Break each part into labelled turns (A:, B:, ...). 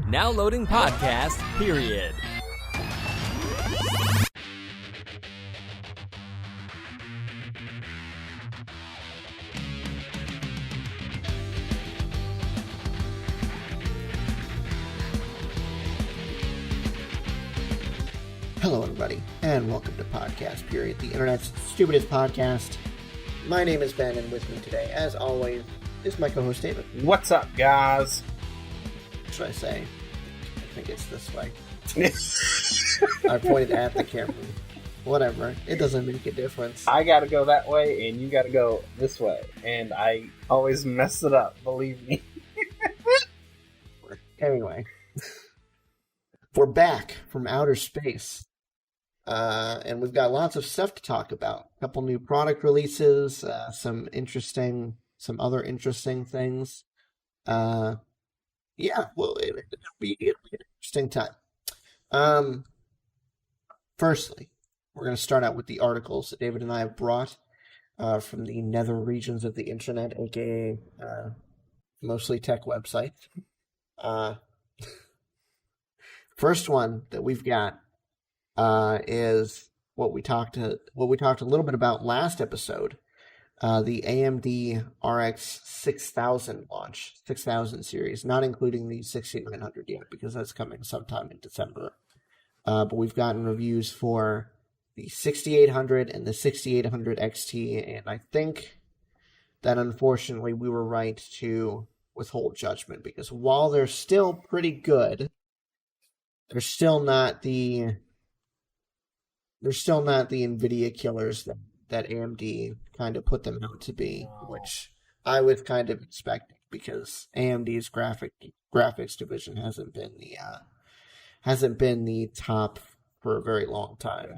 A: Now loading podcast, period.
B: Hello, everybody, and welcome to Podcast Period, the internet's stupidest podcast. My name is Ben, and with me today, as always, is my co-host David.
C: What's up, guys?
B: What should I say? I think it's this way. I pointed at the camera. Whatever. It doesn't make a difference.
C: I gotta go that way, and you gotta go this way. And I always mess it up, believe me.
B: Anyway. We're back from outer space. And we've got lots of stuff to talk about. A couple new product releases, some other interesting things. Well, it'll be an interesting time. Firstly, we're going to start out with the articles that David and I have brought from the nether regions of the internet, aka mostly tech websites. First one that we've got is what we talked a little bit about last episode, the AMD RX 6000 launch, 6000 series, not including the 6900 yet because that's coming sometime in December. But we've gotten reviews for the 6800 and the 6800 XT, and I think that unfortunately we were right to withhold judgment because while they're still pretty good, they're still not the NVIDIA killers that AMD kind of put them out to be, which I was kind of expecting because AMD's graphics division hasn't been the top for a very long time. Yeah.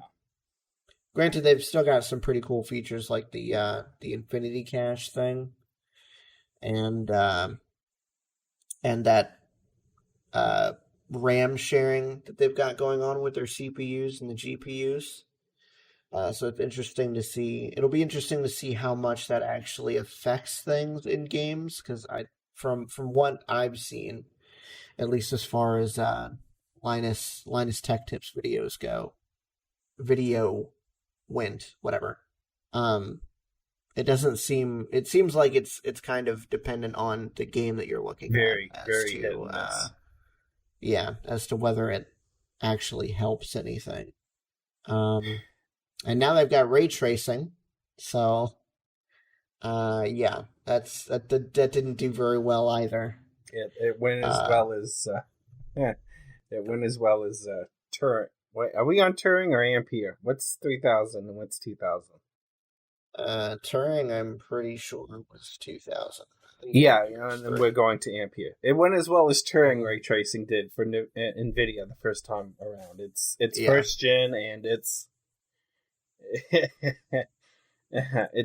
B: Granted, they've still got some pretty cool features like the Infinity Cache thing, and that RAM sharing that they've got going on with their CPUs and the GPUs. So it's interesting to see. It'll be interesting to see how much that actually affects things in games. Because from what I've seen, at least as far as Linus Tech Tips videos go, whatever. It doesn't seem. It seems like it's kind of dependent on the game that you're looking at. As to whether it actually helps anything. And now they've got ray tracing, so that didn't do very well either.
C: It went as well as Turing. Wait, are we on Turing or Ampere? What's 3000 and what's 2000?
B: Turing, I'm pretty sure was 2000.
C: Yeah, and then we're going to Ampere. It went as well as Turing ray tracing did for NVIDIA the first time around. It's first gen, and it's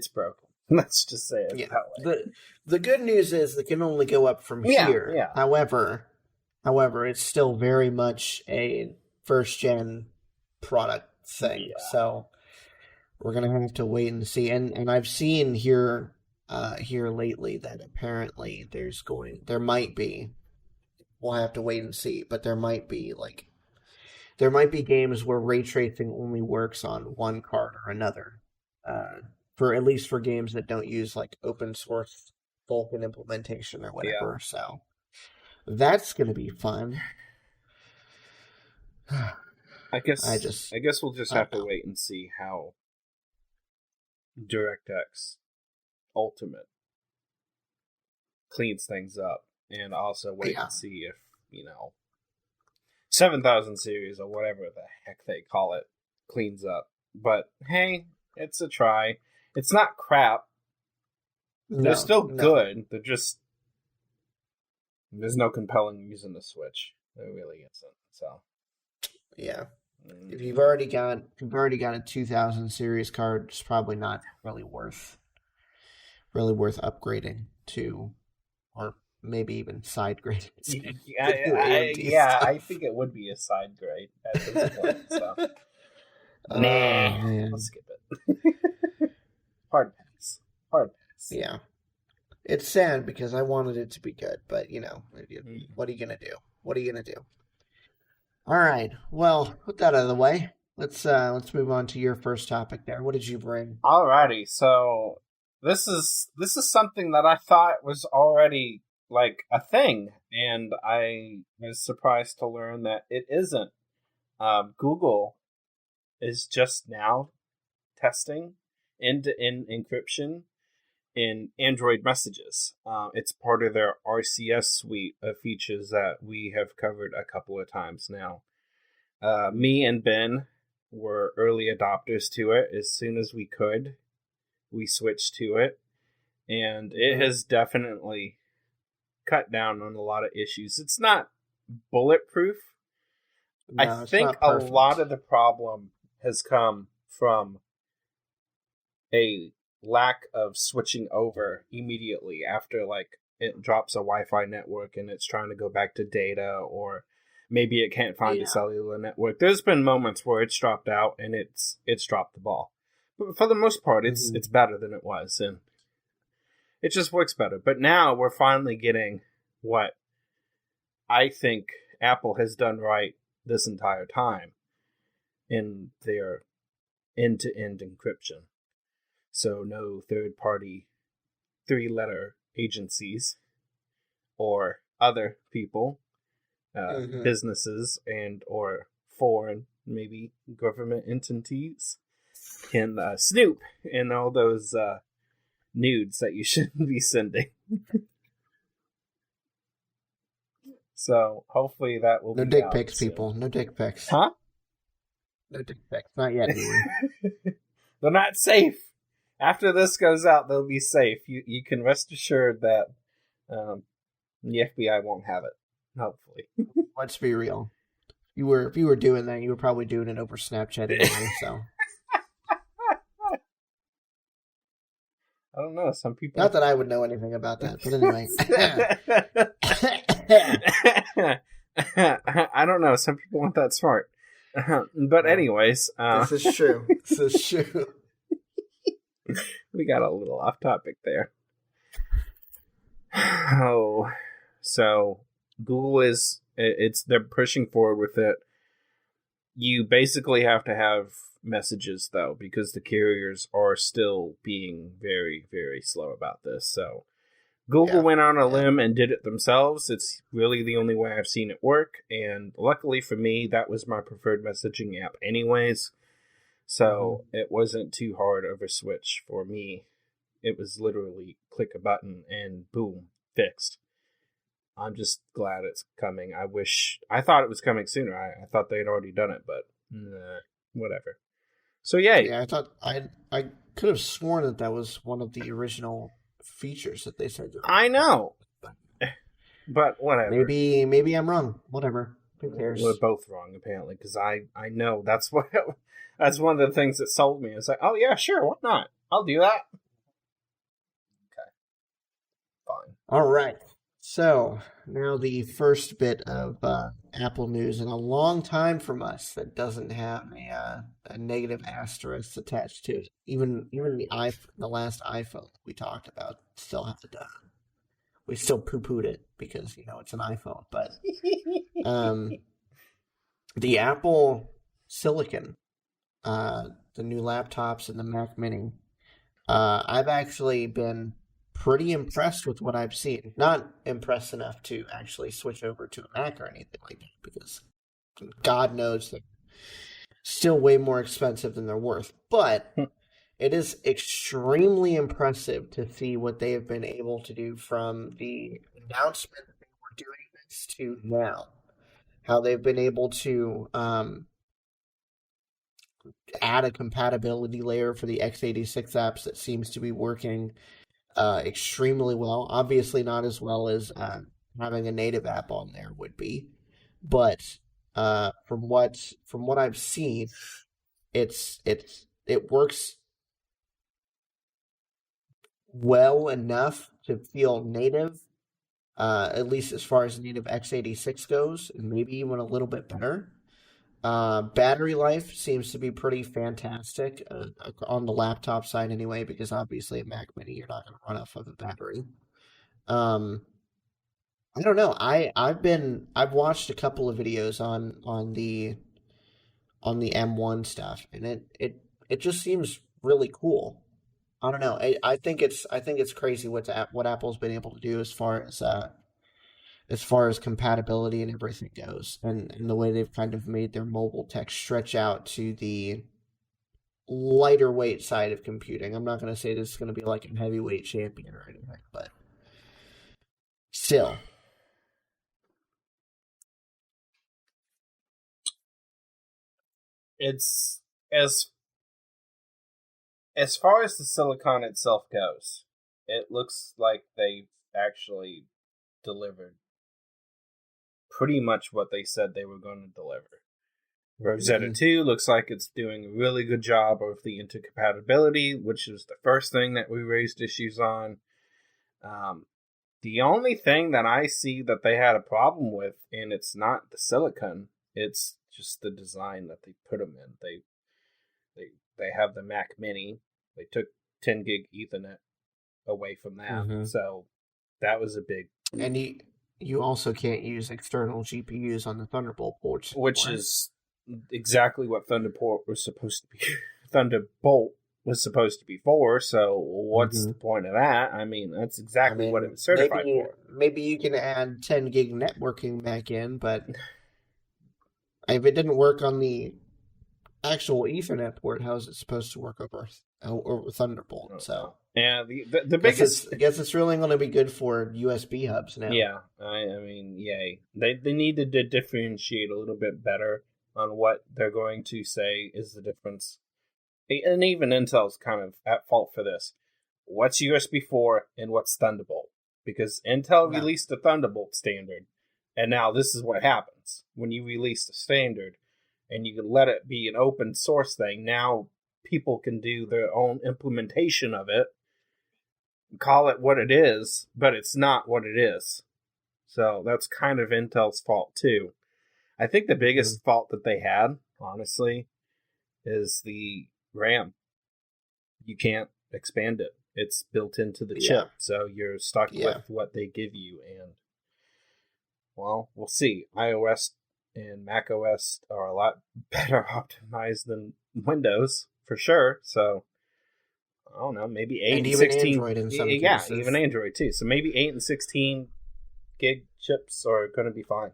C: broken. Let's just say it that way. The good news is it can only go up from here. Yeah.
B: However, it's still very much a first gen product thing. Yeah. So we're gonna have to wait and see. And I've seen here lately that apparently there might be, we'll have to wait and see, but there might be games where ray tracing only works on one card or another, for at least for games that don't use like open source Vulkan implementation or whatever. Yeah. So that's going to be fun.
C: I guess we'll just have to wait and see how DirectX Ultimate cleans things up, and also wait and see if 7000 series or whatever the heck they call it cleans up. But hey, it's a try. It's not crap. They're still good. They're just, there's no compelling reason to switch. There really isn't. So
B: yeah. If you've already got a 2000 series card, it's probably not really worth upgrading to, or maybe even side grading.
C: I think it would be a side grade at this point. So. Let's skip it. Hard pass.
B: Yeah. It's sad because I wanted it to be good, but what are you gonna do? What are you gonna do? All right. Well, with that out of the way, let's move on to your first topic. There. What did you bring?
C: Alrighty, so this is something that I thought was already like a thing, and I was surprised to learn that it isn't. Google is just now testing end-to-end encryption in Android messages. It's part of their RCS suite of features that we have covered a couple of times now. Me and Ben were early adopters to it. As soon as we could, we switched to it, and it has definitely cut down on a lot of issues. It's not bulletproof.
B: No,
C: I think a lot of the problem has come from a lack of switching over immediately after, like, it drops a Wi-Fi network and it's trying to go back to data, or maybe it can't find a cellular network. There's been moments where it's dropped out and it's dropped the ball. But for the most part, it's better than it was, and it just works better. But now we're finally getting what I think Apple has done right this entire time in their end-to-end encryption. So no third-party 3-letter agencies or other people, businesses and or foreign, maybe government entities can snoop in all those nudes that you shouldn't be sending. So hopefully that will
B: no
C: be
B: dick
C: out
B: pics,
C: soon.
B: people. No dick pics.
C: Huh?
B: No dick pics. Not yet, anyway.
C: They're not safe. After this goes out, they'll be safe. You can rest assured that the FBI won't have it. Hopefully.
B: Let's be real. If you were doing that, you were probably doing it over Snapchat anyway, so.
C: I don't know. Some people.
B: Not that I would know anything about that, but anyway.
C: I don't know. Some people aren't that smart. But anyways.
B: This is true. This is true.
C: We got a little off topic there. Oh, so Google they're pushing forward with it. You basically have to have messages, though, because the carriers are still being very, very slow about this. So Google went on a limb and did it themselves. It's really the only way I've seen it work. And luckily for me, that was my preferred messaging app anyways. So it wasn't too hard of a switch for me. It was literally click a button and boom, fixed. I'm just glad it's coming. I thought it was coming sooner. I thought they'd already done it, but whatever. So yay.
B: Yeah, I thought I could have sworn that was one of the original features that they said.
C: I know, but whatever.
B: Maybe I'm wrong. Whatever. Who cares?
C: We're both wrong apparently, because I know that's that's one of the things that sold me. It's like, oh yeah, sure, why not? I'll do that. Okay, fine.
B: All right. So now the first bit of Apple news in a long time from us that doesn't have a negative asterisk attached to it. Even the last iPhone we talked about still have to die. We still poo-pooed it because it's an iPhone, but the Apple Silicon, the new laptops and the Mac Mini, I've actually been pretty impressed with what I've seen. Not impressed enough to actually switch over to a Mac or anything like that, because God knows they're still way more expensive than they're worth. But it is extremely impressive to see what they have been able to do from the announcement that they were doing this to now. How they've been able to add a compatibility layer for the x86 apps that seems to be working extremely well. Obviously not as well as having a native app on there would be, but from what I've seen, it works well enough to feel native, at least as far as native x86 goes, and maybe even a little bit better. Battery life seems to be pretty fantastic on the laptop side anyway, because obviously a Mac Mini, you're not going to run off of a battery. I don't know. I've watched a couple of videos on the M1 stuff, and it just seems really cool. I don't know. I think it's crazy what Apple's been able to do as far as compatibility and everything goes, and the way they've kind of made their mobile tech stretch out to the lighter weight side of computing. I'm not going to say this is going to be like a heavyweight champion or anything, but still.
C: It's as far as the silicon itself goes, it looks like they've actually delivered pretty much what they said they were going to deliver. Rosetta 2 looks like it's doing a really good job of the intercompatibility, which is the first thing that we raised issues on. The only thing that I see that they had a problem with, and it's not the silicon, it's just the design that they put them in. They have the Mac Mini. They took 10 gig Ethernet away from that, so that was a big.
B: And you also can't use external GPUs on the Thunderbolt ports,
C: which is exactly what Thunderbolt was supposed to be. Thunderbolt was supposed to be for. So what's the point of that? I mean, that's exactly what it was certified for.
B: Maybe you can add 10 gig networking back in, but if it didn't work on the actual Ethernet port, how is it supposed to work over Thunderbolt? So
C: yeah, the biggest.
B: I guess it's really going to be good for USB hubs now.
C: Yeah, I mean, yay! They needed to differentiate a little bit better on what they're going to say is the difference. And even Intel's kind of at fault for this. What's USB 4 and what's Thunderbolt? Because Intel released the Thunderbolt standard, and now this is what happens when you release the standard and you can let it be an open source thing. Now people can do their own implementation of it, call it what it is, but it's not what it is. So that's kind of Intel's fault too. I think the biggest fault that they had, honestly, is the RAM. You can't expand it. It's built into the chip, so you're stuck with what they give you. And, well, we'll see. iOS and macOS are a lot better optimized than Windows, for sure. So, I don't know, maybe 8 and 16.
B: Android in some cases.
C: Even Android, too. So maybe 8 and 16 gig chips are going to be fine.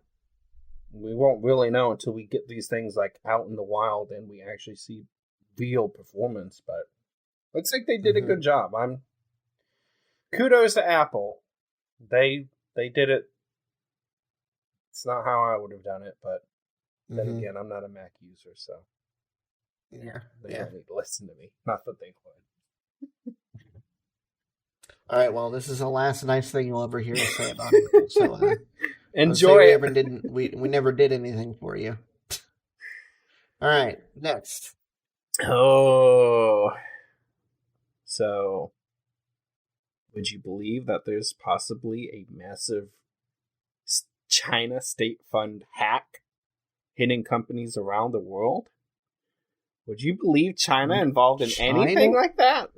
C: We won't really know until we get these things like out in the wild and we actually see real performance, but looks like they did a good job. Kudos to Apple. They did it. It's not how I would have done it, but then again, I'm not a Mac user, so they don't need to listen to me. Not that they would.
B: All right, well, this is the last nice thing you'll ever hear us say about it. So
C: enjoy it.
B: We never did anything for you. All right, next.
C: Oh. So, would you believe that there's possibly a massive China state fund hack hitting companies around the world? Would you believe China involved in anything like that?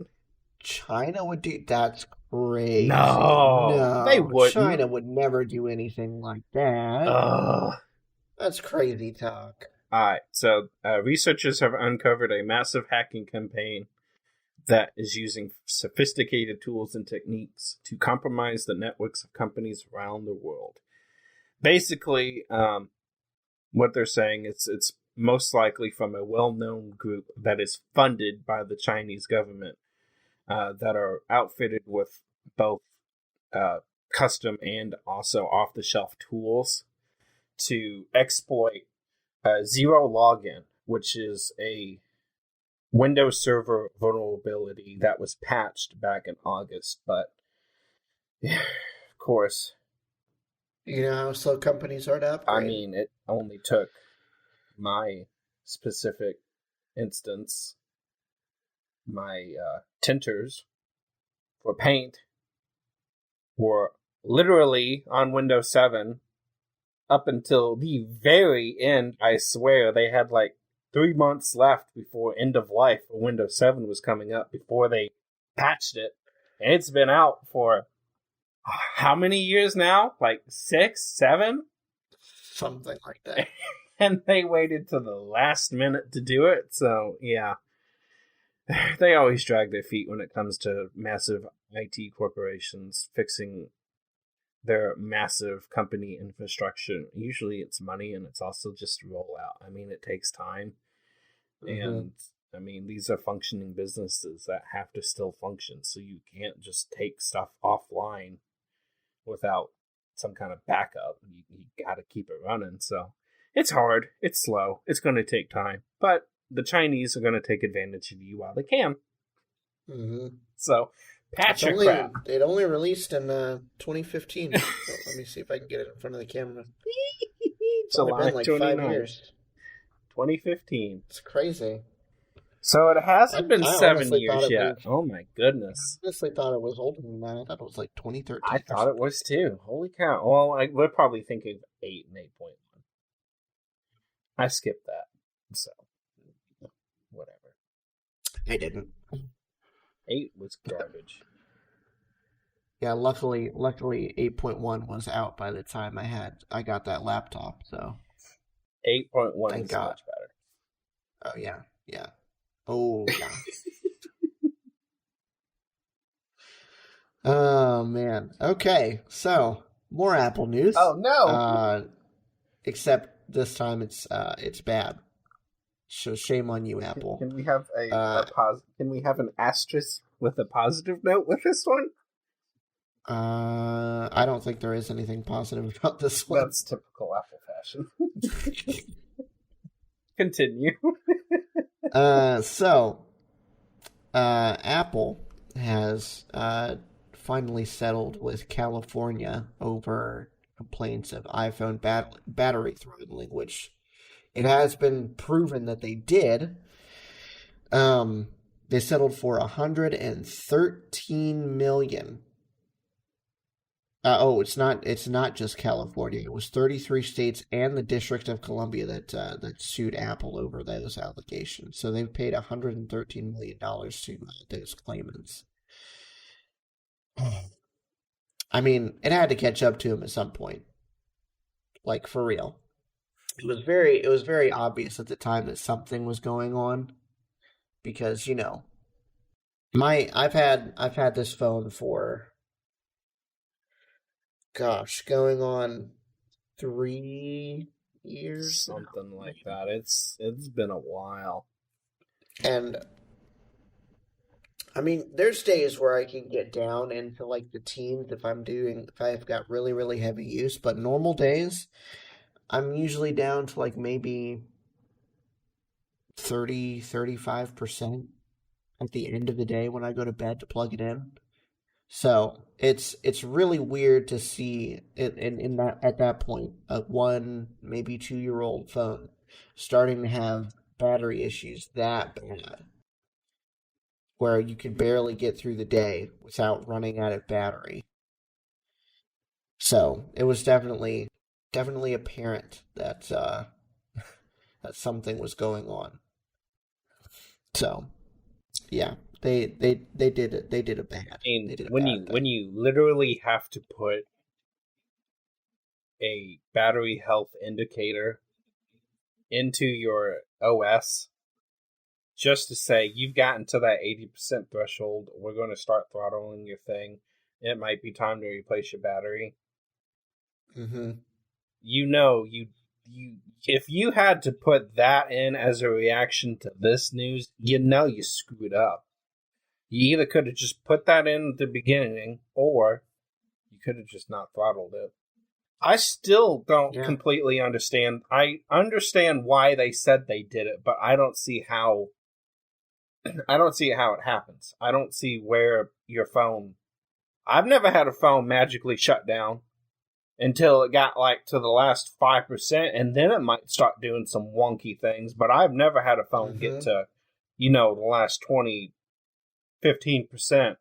B: China would do... That's crazy.
C: No, they wouldn't.
B: China would never do anything like that. That's crazy talk.
C: Alright, so researchers have uncovered a massive hacking campaign that is using sophisticated tools and techniques to compromise the networks of companies around the world. Basically, what they're saying is it's most likely from a well-known group that is funded by the Chinese government that are outfitted with both custom and also off-the-shelf tools to exploit zero login, which is a Windows Server vulnerability that was patched back in August. But, yeah, of course,
B: you know how slow companies are to upgrade.
C: I mean, it only took my specific instance, my tinters for Paint were literally on Windows 7 up until the very end. I swear they had like 3 months left before end of life for Windows 7 was coming up before they patched it. And it's been out for how many years now? Like 6, 7?
B: Something like that.
C: And they waited to the last minute to do it. So, yeah. They always drag their feet when it comes to massive IT corporations fixing their massive company infrastructure. Usually it's money, and it's also just rollout. I mean, it takes time. And, I mean, these are functioning businesses that have to still function. So you can't just take stuff offline without some kind of backup. You got to keep it running. So it's hard. It's slow. It's going to take time. But the Chinese are going to take advantage of you while they can. So patch your crap.
B: It only released in 2015. So let me see if I can get it in front of the camera. It's only been like 5 years.
C: 2015.
B: It's crazy.
C: So it hasn't been 7 years
B: yet.
C: Oh my goodness.
B: I honestly thought it was older than that. I thought it was like 2013.
C: I thought it was too. Holy cow. Well, we're probably thinking 8 and 8.1. I skipped that. So, whatever.
B: I didn't.
C: 8 was garbage.
B: Yeah, luckily 8.1 was out by the time I got that laptop, so
C: 8.1 is much better.
B: Oh yeah. Oh yeah. Oh man. Okay, so more Apple news.
C: Oh no.
B: Except this time it's bad. So shame on you, Apple.
C: Can we have Can we have an asterisk with a positive note with this one?
B: I don't think there is anything positive about this one.
C: That's typical Apple fashion. Continue.
B: Apple has finally settled with California over complaints of iPhone battery throttling, which it has been proven that they did. They settled for $113 million. It's not just California. It was 33 states and the District of Columbia that sued Apple over those allegations. So they've paid $113 million to those claimants. I mean, it had to catch up to him at some point. Like, for real. It was very obvious at the time that something was going on, because I've had this phone for going on 3 years,
C: something like that. It's been a while,
B: and I mean, there's days where I can get down into like the teens if I've got really, really heavy use, but normal days, I'm usually down to like maybe 35% at the end of the day when I go to bed to plug it in. So it's really weird to see it in that at that point, a 1, maybe 2-year-old phone starting to have battery issues that bad, where you could barely get through the day without running out of battery. So it was definitely apparent that that something was going on. So yeah, they did it. They did it bad.
C: I mean, when you literally have to put a battery health indicator into your OS just to say you've gotten to that 80% threshold, we're going to start throttling your thing. It might be time to replace your battery.
B: Mm-hmm.
C: You if you had to put that in as a reaction to this news, you screwed up. You either could have just put that in at the beginning, or you could have just not throttled it. I still don't completely understand. I understand why they said they did it, but I don't see how. I don't see how it happens. I don't see where your phone. I've never had a phone magically shut down until it got like to the last 5%, and then it might start doing some wonky things. But I've never had a phone get to, the last 20, 15%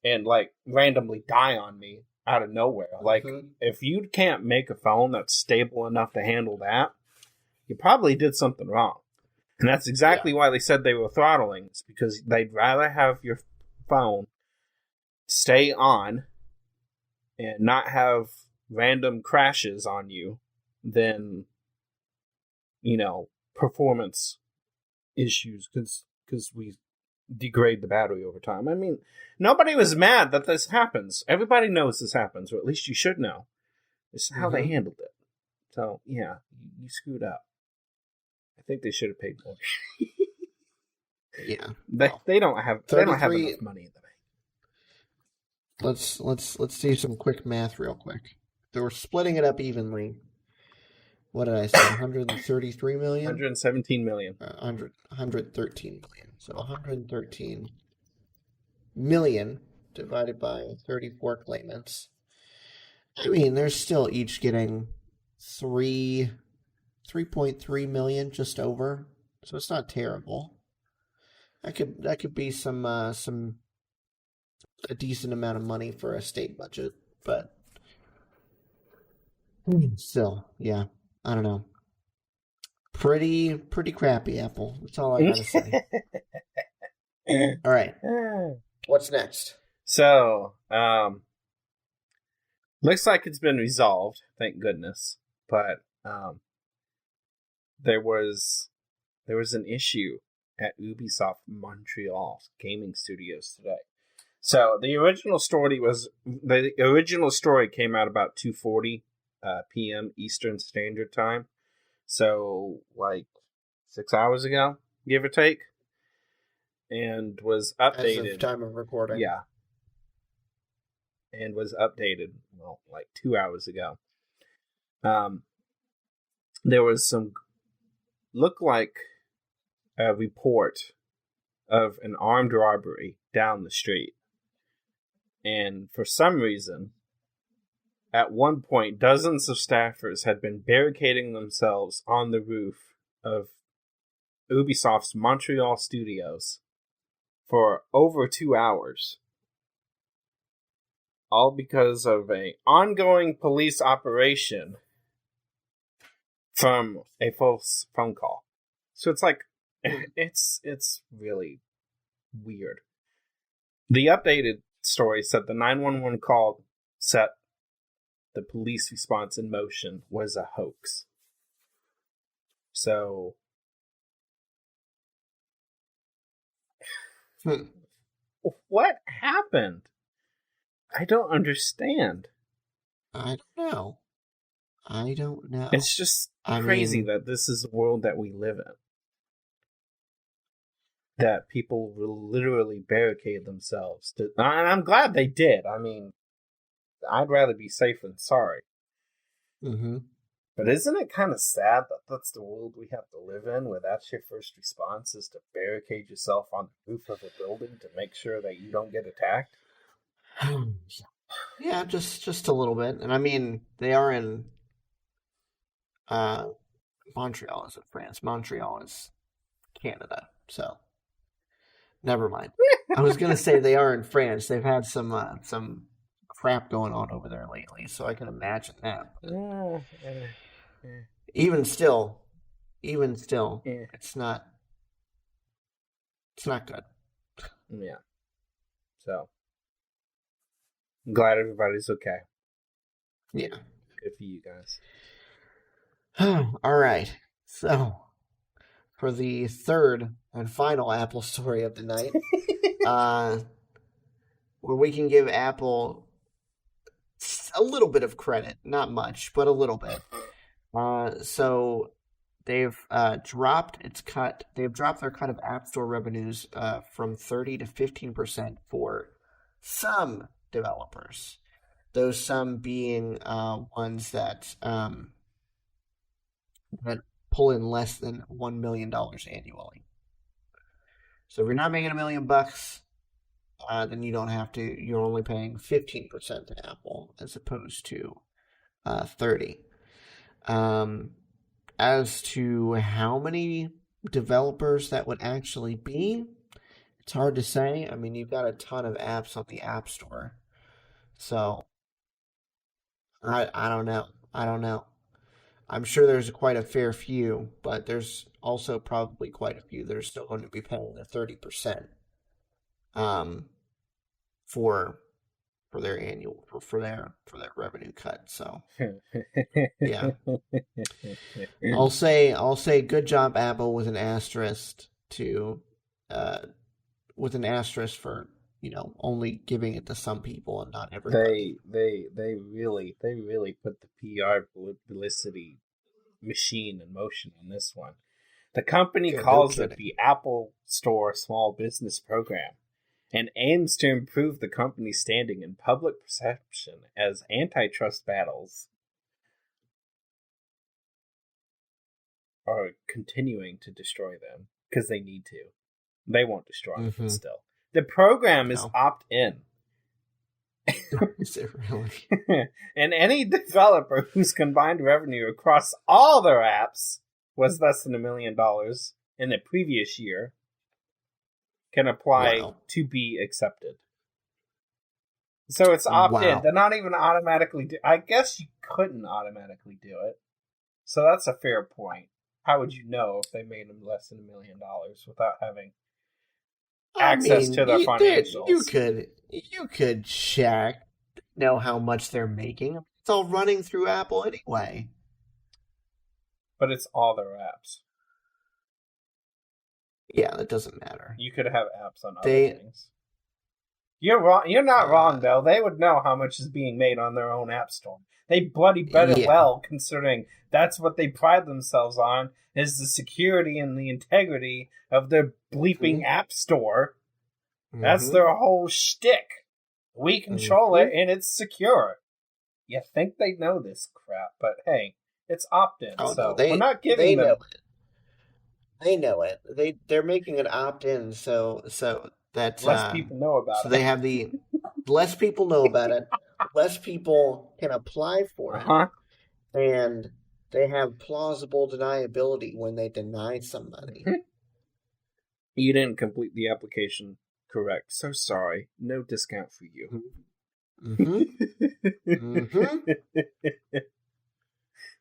C: and like randomly die on me out of nowhere. Like, if you can't make a phone that's stable enough to handle that, you probably did something wrong. And that's exactly why they said they were throttling. It's because they'd rather have your phone stay on and not have random crashes on you than, performance issues because we degrade the battery over time. I mean, nobody was mad that this happens. Everybody knows this happens, or at least you should know. It's how they handled it. So, yeah, you screwed up. I think they should have paid more.
B: Yeah.
C: They don't have enough money in the bank.
B: Let's do some quick math real quick. They were splitting it up evenly. What did I say? 133 million?
C: 117 million.
B: 113 million. So 113 million divided by 34 claimants. I mean, they're still each getting 3.3 million, just over. So it's not terrible. That could be a decent amount of money for a state budget, but still, yeah. I don't know. Pretty crappy, Apple. That's all I gotta say. All right. What's next?
C: So, looks like it's been resolved, thank goodness. But there was an issue at Ubisoft Montreal gaming studios today. So the original story came out about 2:40 p.m. Eastern Standard Time. So like 6 hours ago, give or take, and was updated.
B: As of time of recording.
C: Yeah. And was updated, like 2 hours ago. There was looked like a report of an armed robbery down the street. And for some reason, at one point, dozens of staffers had been barricading themselves on the roof of Ubisoft's Montreal studios for over 2 hours. All because of an ongoing police operation from a false phone call. So it's like, it's really weird. The updated story said the 911 call set the police response in motion was a hoax. So, what happened? I don't understand.
B: I don't know.
C: It's just crazy that this is the world that we live in. That people will literally barricade themselves. And I'm glad they did. I mean, I'd rather be safe than sorry.
B: Mm-hmm.
C: But isn't it kind of sad that that's the world we have to live in, where that's your first response is to barricade yourself on the roof of a building to make sure that you don't get attacked?
B: Yeah, just a little bit. And I mean, they are in Montreal is in France. Montreal is Canada. So never mind. I was gonna say they are in France. They've had some crap going on over there lately, so I can imagine that. Even still, it's not good.
C: Yeah. So I'm glad everybody's okay.
B: Yeah.
C: Good for you guys.
B: All right. So for the third and final Apple story of the night, where we can give Apple a little bit of credit, not much, but a little bit. So they've dropped their cut of App Store revenues from 30 to 15% for some developers. Those some being ones that pull in less than $1 million annually. So if you're not making $1 million, then you don't have to. You're only paying 15% to Apple as opposed to 30%. As to how many developers that would actually be, it's hard to say. I mean, you've got a ton of apps on the App Store, so I don't know. I'm sure there's quite a fair few, but there's also probably quite a few that are still going to be paying the 30%. For for their annual for their revenue cut. So yeah, I'll say good job, Apple, with an asterisk for only giving it to some people and not everybody.
C: They really put the PR publicity machine in motion on this one. The company calls it the Apple Store Small Business Program and aims to improve the company's standing in public perception as antitrust battles are continuing to destroy them because they need to. They won't destroy them, but still. The program is opt-in.
B: Is it really?
C: And any developer whose combined revenue across all their apps was less than $1 million in the previous year can apply to be accepted. So it's opt-in.
B: Wow.
C: They're not even automatically I guess you couldn't automatically do it. So that's a fair point. How would you know if they made them less than $1 million without having access to their financials?
B: You could check, know how much they're making. It's all running through Apple anyway.
C: But it's all their apps.
B: Yeah, that doesn't matter.
C: You could have apps on other things. You're wrong. You're not wrong, though. They would know how much is being made on their own app store. They bloody better well, considering that's what they pride themselves on, is the security and the integrity of their bleeping app store. That's their whole shtick. We control it, and it's secure. You think they know this crap, but hey, it's opt-in, so we're not giving them...
B: They know it. They're making it opt-in, so that
C: less people know about it.
B: So they have less people know about it. Less people can apply for it, and they have plausible deniability when they deny somebody.
C: You didn't complete the application correct. So sorry. No discount for you.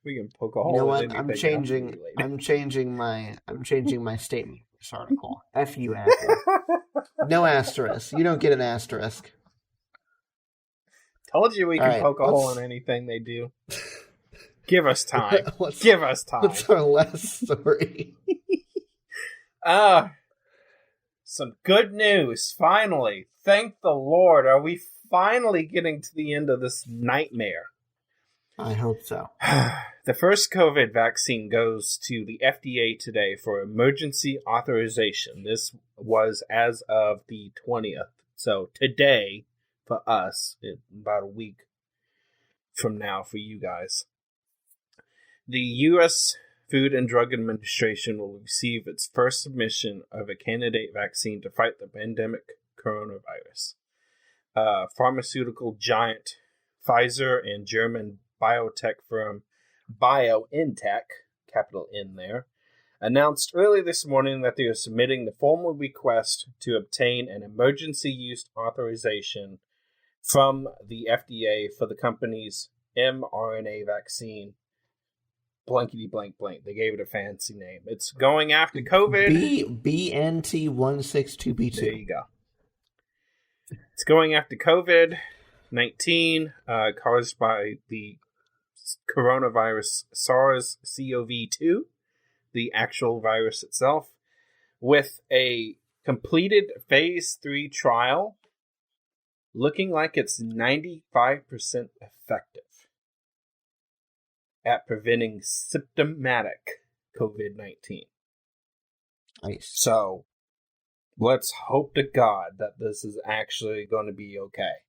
C: We can poke a hole.
B: You know what? I'm changing my statement for this article. F you, Apple. No asterisk. You don't get an asterisk.
C: Told you we can poke a hole in anything they do. Give us time. Give us time.
B: What's our last story?
C: Some good news. Finally. Thank the Lord. Are we finally getting to the end of this nightmare?
B: I hope so.
C: The first COVID vaccine goes to the FDA today for emergency authorization. This was as of the 20th. So today, for us, about a week from now for you guys. The U.S. Food and Drug Administration will receive its first submission of a candidate vaccine to fight the pandemic coronavirus. Pharmaceutical giant Pfizer and German biotech firm BioNTech, capital N there, announced early this morning that they are submitting the formal request to obtain an emergency use authorization from the FDA for the company's mRNA vaccine. Blankety blank blank. They gave it a fancy name. It's going after COVID.
B: BNT162B2.
C: There you go. It's going after COVID-19 caused by the coronavirus SARS-CoV-2, the actual virus itself, with a completed phase 3 trial looking like it's 95% effective at preventing symptomatic COVID-19.
B: Nice.
C: So let's hope to God that this is actually going to be okay,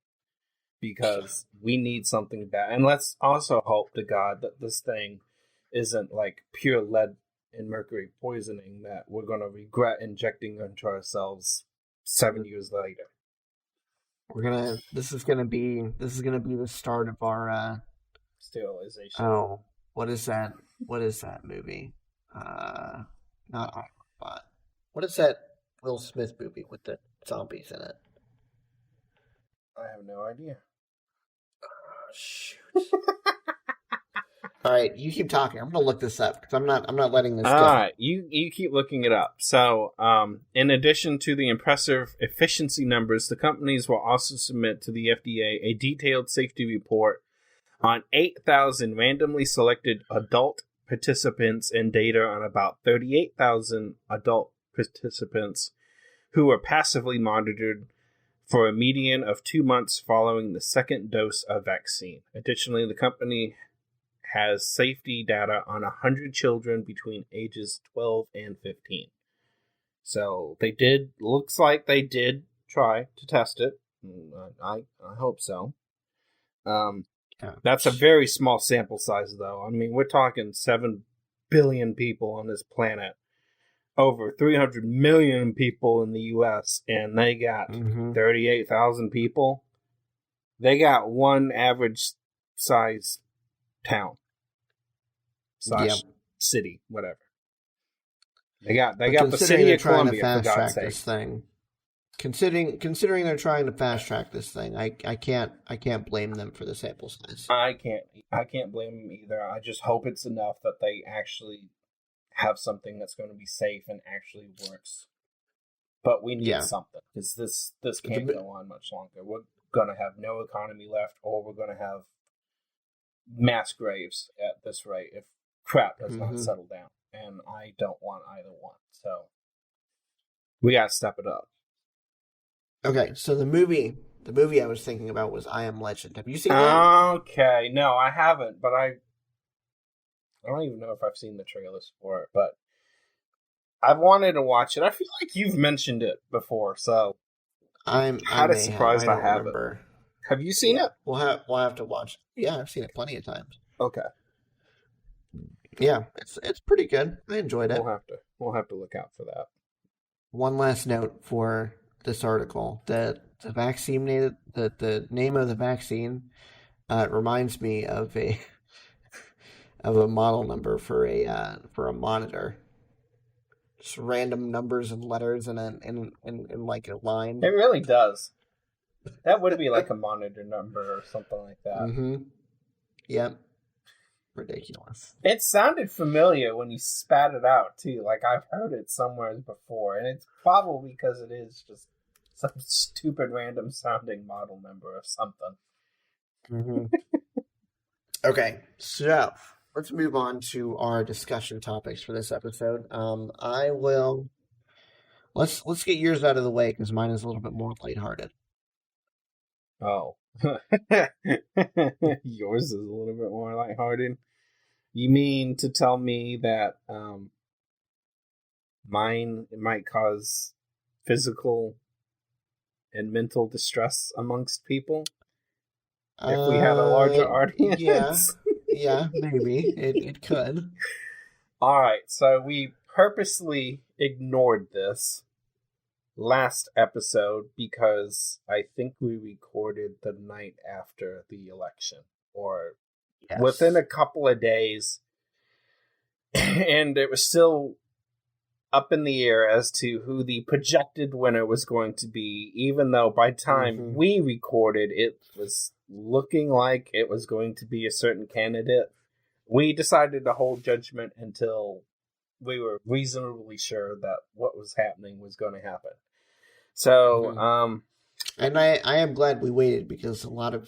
C: because we need something bad. And let's also hope to God that this thing isn't like pure lead and mercury poisoning that we're going to regret injecting into ourselves 7 years later.
B: This is gonna be the start of our
C: sterilization.
B: Oh, what is that movie? Not Autobot. What is that Will Smith movie with the zombies in it?
C: I have no idea.
B: Oh, shoot. All right, you keep talking. I'm going to look this up because I'm not letting this go.
C: All right, you keep looking it up. So, in addition to the impressive efficiency numbers, the companies will also submit to the FDA a detailed safety report on 8,000 randomly selected adult participants and data on about 38,000 adult participants who were passively monitored for a median of 2 months following the second dose of vaccine. Additionally, the company has safety data on 100 children between ages 12 and 15. So looks like they did try to test it. I hope so. That's a very small sample size, though. I mean, we're talking 7 billion people on this planet, over 300 million people in the U.S., and they got 38,000 people. They got one average size town / city, whatever. They got the city of Columbia, for God's sake.
B: This thing. Considering they're trying to fast track this thing, I can't blame them for the sample size.
C: I can't blame them either. I just hope it's enough that they actually have something that's going to be safe and actually works. But we need something, because this can't go on much longer. We're going to have no economy left, or we're going to have mass graves at this rate if crap does not settle down. And I don't want either one. So we got to step it up.
B: Okay, so the movie I was thinking about was I Am Legend. Have you seen
C: that? Okay, no, I haven't, but I don't even know if I've seen the trailers for it, but I've wanted to watch it. I feel like you've mentioned it before, so I'm kind of surprised I haven't. Have you seen it?
B: We'll have to watch it. Yeah, I've seen it plenty of times.
C: Okay.
B: Yeah, it's pretty good. I enjoyed it.
C: We'll have to look out for that.
B: One last note for this article: the vaccine name, the name of the vaccine reminds me of a model number for a monitor. Just random numbers and letters in like a line.
C: It really does. That would be like a monitor number or something like that.
B: Mm-hmm. Yep. Ridiculous.
C: It sounded familiar when you spat it out too. Like I've heard it somewhere before, and it's probably because it is just some stupid random sounding model number or something.
B: Mm-hmm. Okay, so let's move on to our discussion topics for this episode. Let's get yours out of the way because mine is a little bit more lighthearted.
C: Oh. Yours is a little bit more lighthearted. You mean to tell me that mine might cause physical and mental distress amongst people if we had a larger audience?
B: Yeah, maybe it could.
C: All right, so we purposely ignored this last episode because I think we recorded the night after the election, or within a couple of days, and it was still up in the air as to who the projected winner was going to be, even though by the time we recorded, it was looking like it was going to be a certain candidate. We decided to hold judgment until we were reasonably sure that what was happening was going to happen. So,
B: and I am glad we waited because a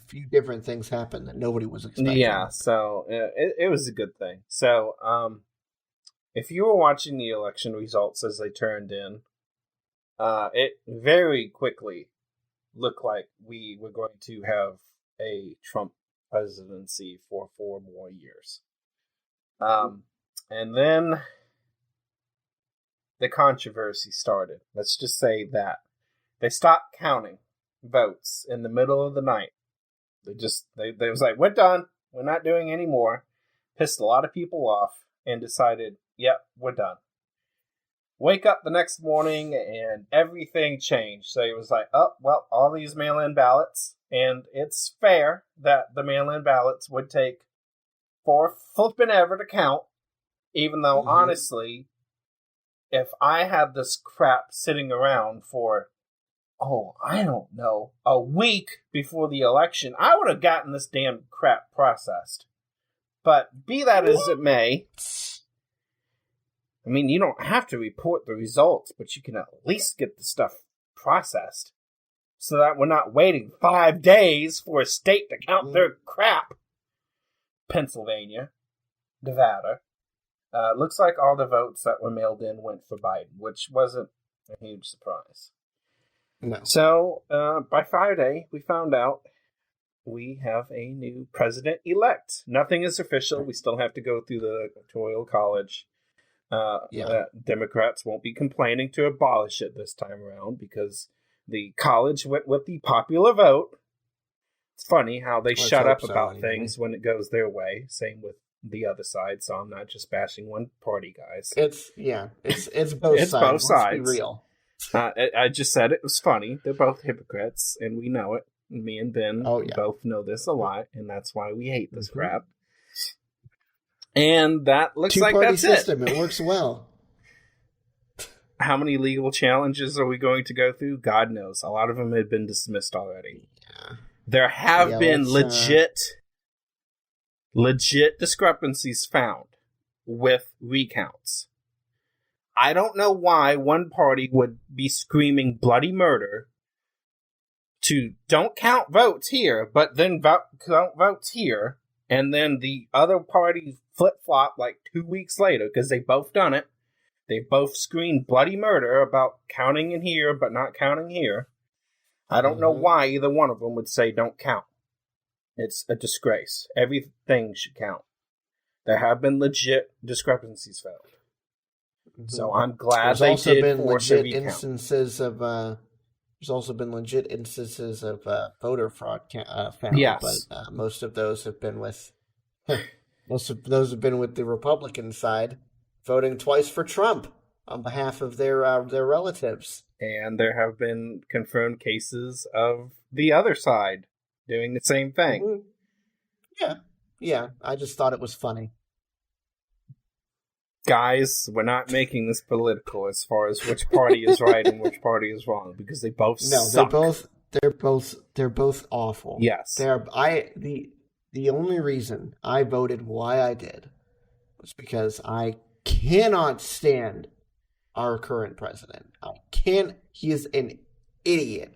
B: few different things happened that nobody was expecting.
C: Yeah, so it was a good thing. So, if you were watching the election results as they turned in, it very quickly looked like we were going to have a Trump presidency for 4 more years. And then the controversy started. Let's just say that they stopped counting votes in the middle of the night. They was like, we're done. We're not doing any more. Pissed a lot of people off and decided, yep, we're done. Wake up the next morning and everything changed. So it was like, oh, well, all these mail-in ballots. And it's fair that the mail-in ballots would take for flipping ever to count. Even though, honestly, if I had this crap sitting around for, I don't know, a week before the election, I would have gotten this damn crap processed. But be that as it may, I mean, you don't have to report the results, but you can at least get the stuff processed so that we're not waiting 5 days for a state to count their crap. Pennsylvania, Nevada. Looks like all the votes that were mailed in went for Biden, which wasn't a huge surprise.
B: No.
C: So, by Friday, we found out we have a new president-elect. Nothing is official. We still have to go through the Electoral College. Democrats won't be complaining to abolish it this time around because the college went with the popular vote. It's funny how they shut up about things when it goes their way. Same with the other side, so I'm not just bashing one party, guys.
B: It's both sides.
C: Both sides.
B: Let's be real.
C: I just said it was funny. They're both hypocrites, and we know it. Me and Ben both know this a lot, and that's why we hate this crap. And that looks like that's
B: system. It works well.
C: How many legal challenges are we going to go through? God knows. A lot of them have been dismissed already. Yeah. There have been legit discrepancies found with recounts. I don't know why one party would be screaming bloody murder to don't count votes here, but then count votes here, and then the other party flip-flop like 2 weeks later, because they've both done it. They both screamed bloody murder about counting in here, but not counting here. I don't know why either one of them would say don't count. It's a disgrace. Everything should count. There have been legit discrepancies found. So I'm glad they did force a recount. There's
B: also been legit instances of voter fraud found.
C: Yes.
B: But most of those have been with the Republican side voting twice for Trump on behalf of their relatives.
C: And there have been confirmed cases of the other side doing the same thing.
B: Yeah. I just thought it was funny.
C: Guys, we're not making this political as far as which party is right and which party is wrong, because they both suck.
B: They're both awful.
C: Yes.
B: The only reason I voted why I did was because I cannot stand our current president. He is an idiot.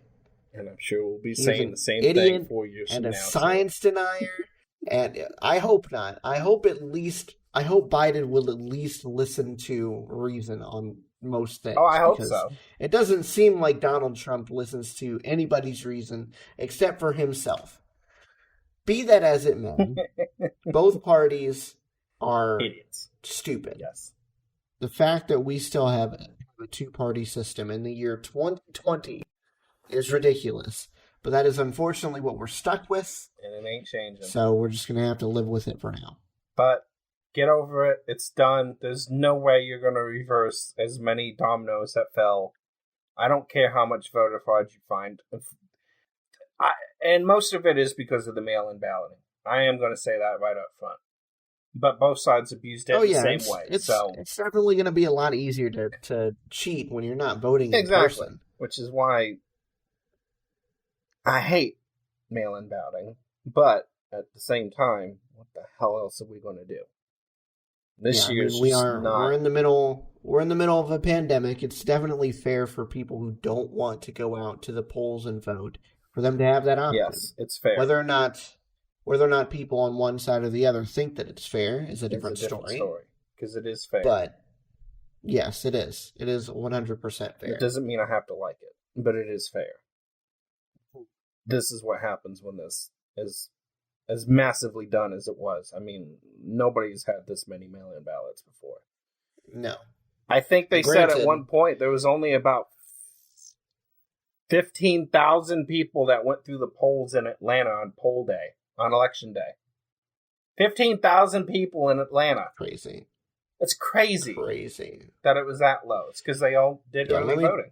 C: And I'm sure we'll be saying the same thing 4 years from now.
B: And a science denier. And I hope not. I hope Biden will at least listen to reason on most things.
C: Oh, I hope so.
B: It doesn't seem like Donald Trump listens to anybody's reason except for himself. Be that as it may, both parties are
C: idiots.
B: Stupid.
C: Yes.
B: The fact that we still have a two-party system in the year 2020 is ridiculous. But that is unfortunately what we're stuck with.
C: And it ain't changing.
B: So we're just going to have to live with it for now.
C: But get over it. It's done. There's no way you're going to reverse as many dominoes that fell. I don't care how much voter fraud you find. And most of it is because of the mail-in balloting. I am going to say that right up front. But both sides abused it the same way.
B: It's definitely going to be a lot easier to cheat when you're not voting in person.
C: Which is why I hate mail-in balloting. But at the same time, what the hell else are we going to do?
B: We're in the middle of a pandemic. It's definitely fair for people who don't want to go out to the polls and vote for them to have that option.
C: Yes, it's fair.
B: Whether or not people on one side or the other think that it's fair is a different story.
C: Because it is fair.
B: But yes, it is. It is 100% fair.
C: It doesn't mean I have to like it, but it is fair. This is what happens when this is as massively done as it was. I mean, nobody's had this many mail-in ballots before.
B: No.
C: I think they said at one point there was only about 15,000 people that went through the polls in Atlanta on election day. 15,000 people in Atlanta.
B: Crazy.
C: It's crazy.
B: Crazy.
C: That it was that low. It's because they all did early voting.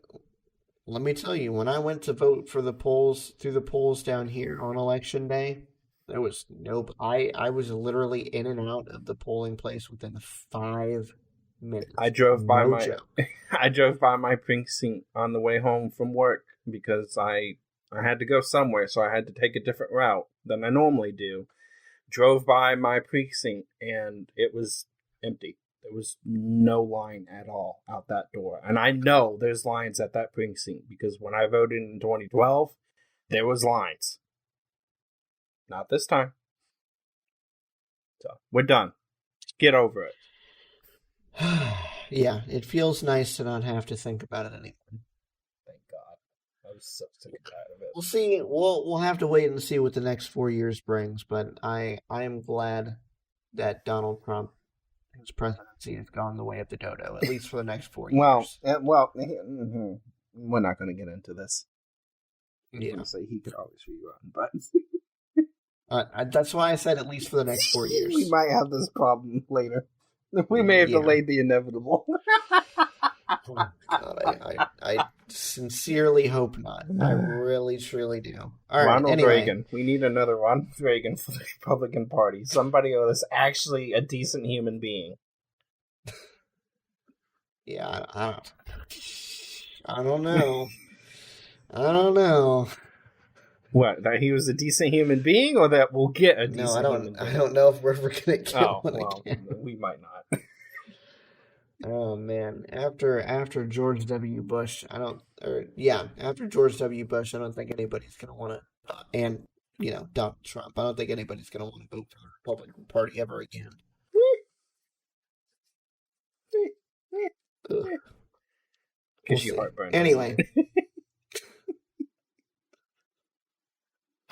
B: Let me tell you, when I went to vote for the polls, through the polls down here on election day, there was I was literally in and out of the polling place within 5 minutes.
C: I drove by my precinct on the way home from work because I had to go somewhere, so I had to take a different route than I normally do. drove by my precinct and it was empty. There was no line at all out that door. And I know there's lines at that precinct because when I voted in 2012, there was lines. Not this time. So, we're done. Get over it.
B: Yeah, it feels nice to not have to think about it anymore.
C: Thank God. I was so sick and tired of it.
B: We'll see. We'll have to wait and see what the next 4 years brings. But I am glad that Donald Trump, his presidency, has gone the way of the dodo, at least for the next 4 years.
C: We're not going to get into this. I was
B: Yeah.
C: going to say he could always rerun, but
B: That's why I said at least for the next 4 years.
C: we might have this problem later. We may have delayed the inevitable.
B: Oh, God, I sincerely hope not. I really, truly do. All right,
C: Ronald
B: anyway.
C: Reagan. We need another Ronald Reagan for the Republican Party. Somebody who is actually a decent human being.
B: Yeah, I don't know. I don't know.
C: What, that he was a decent human being, or that we'll get a decent human being?
B: I don't know if we're ever gonna get one again.
C: We might not.
B: Oh man, after George W. Bush, after George W. Bush, I don't think anybody's gonna want to, and Donald Trump, I don't think anybody's gonna want to vote for the Republican Party ever again.
C: Gives you heartburn.
B: Anyway.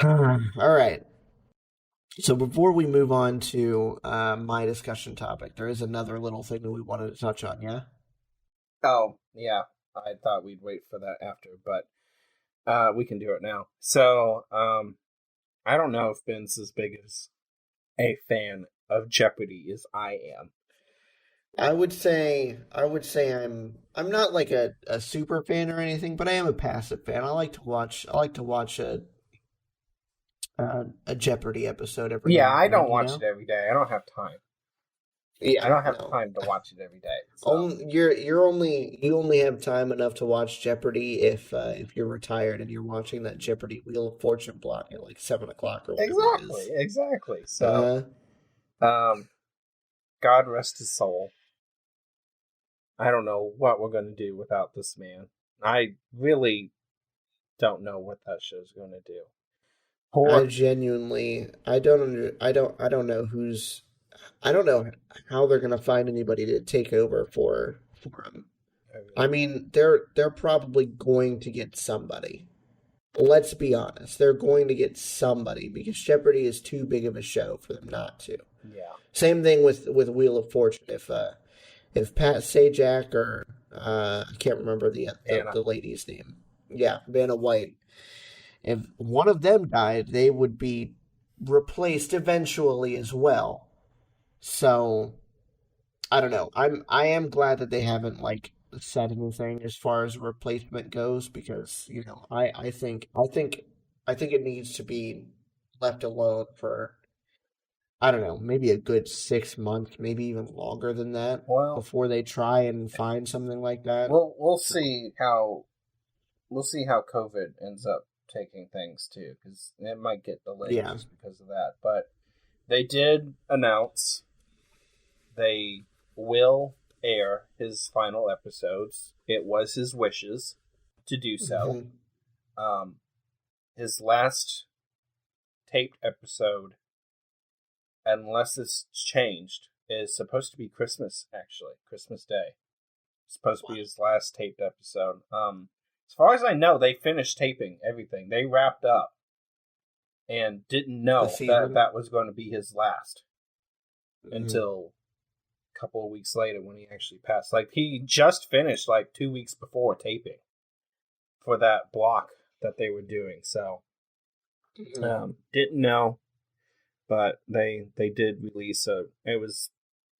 B: All right. So before we move on to my discussion topic, there is another little thing that we wanted to touch on, yeah?
C: Oh, yeah. I thought we'd wait for that after, but we can do it now. So, I don't know if Ben's as big as a fan of Jeopardy as I am.
B: I would say I'm not like a super fan or anything, but I am a passive fan. I like to watch a Jeopardy episode every
C: Yeah,
B: now
C: I
B: and
C: don't
B: then,
C: watch it every day. I don't have time.
B: Yeah,
C: I don't have time to watch it every day. So.
B: You only have time enough to watch Jeopardy if you're retired and you're watching that Jeopardy Wheel of Fortune block at like 7:00 or whatever it is.
C: Exactly. So, God rest his soul. I don't know what we're going to do without this man. I really don't know what that show's going to do.
B: I genuinely, I don't know how they're gonna find anybody to take over for him. I mean, they're probably going to get somebody. Let's be honest, they're going to get somebody because Jeopardy is too big of a show for them not to.
C: Yeah.
B: Same thing with Wheel of Fortune. If Pat Sajak or I can't remember the lady's name. Yeah, Vanna White. If one of them died, they would be replaced eventually as well. So, I don't know. I am glad that they haven't said anything as far as replacement goes because I think it needs to be left alone for I don't know, maybe a good 6 months, maybe even longer than that before they try and find something like that.
C: We'll see how COVID ends up taking things too, because it might get delayed just because of that. But they did announce they will air his final episodes. It was his wishes to do so. Mm-hmm. His last taped episode, unless it's changed, is supposed to be Christmas Day. It's supposed to be his last taped episode. As far as I know, they finished taping everything. They wrapped up and didn't know that was going to be his last until a couple of weeks later when he actually passed. He just finished 2 weeks before taping for that block that they were doing. So, didn't know, but they did release it was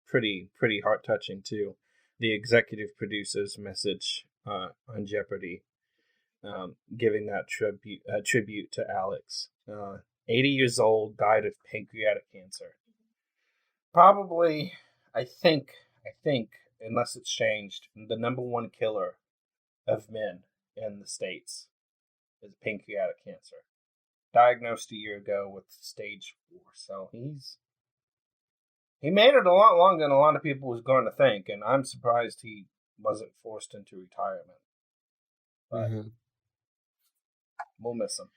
C: pretty heart touching too. The executive producer's message on Jeopardy. Giving that tribute to Alex. 80 years old, died of pancreatic cancer. Probably, I think, unless it's changed, the number one killer of men in the States is pancreatic cancer. diagnosed a year ago with stage 4, so he made it a lot longer than a lot of people was going to think, and I'm surprised he wasn't forced into retirement. But we'll miss him.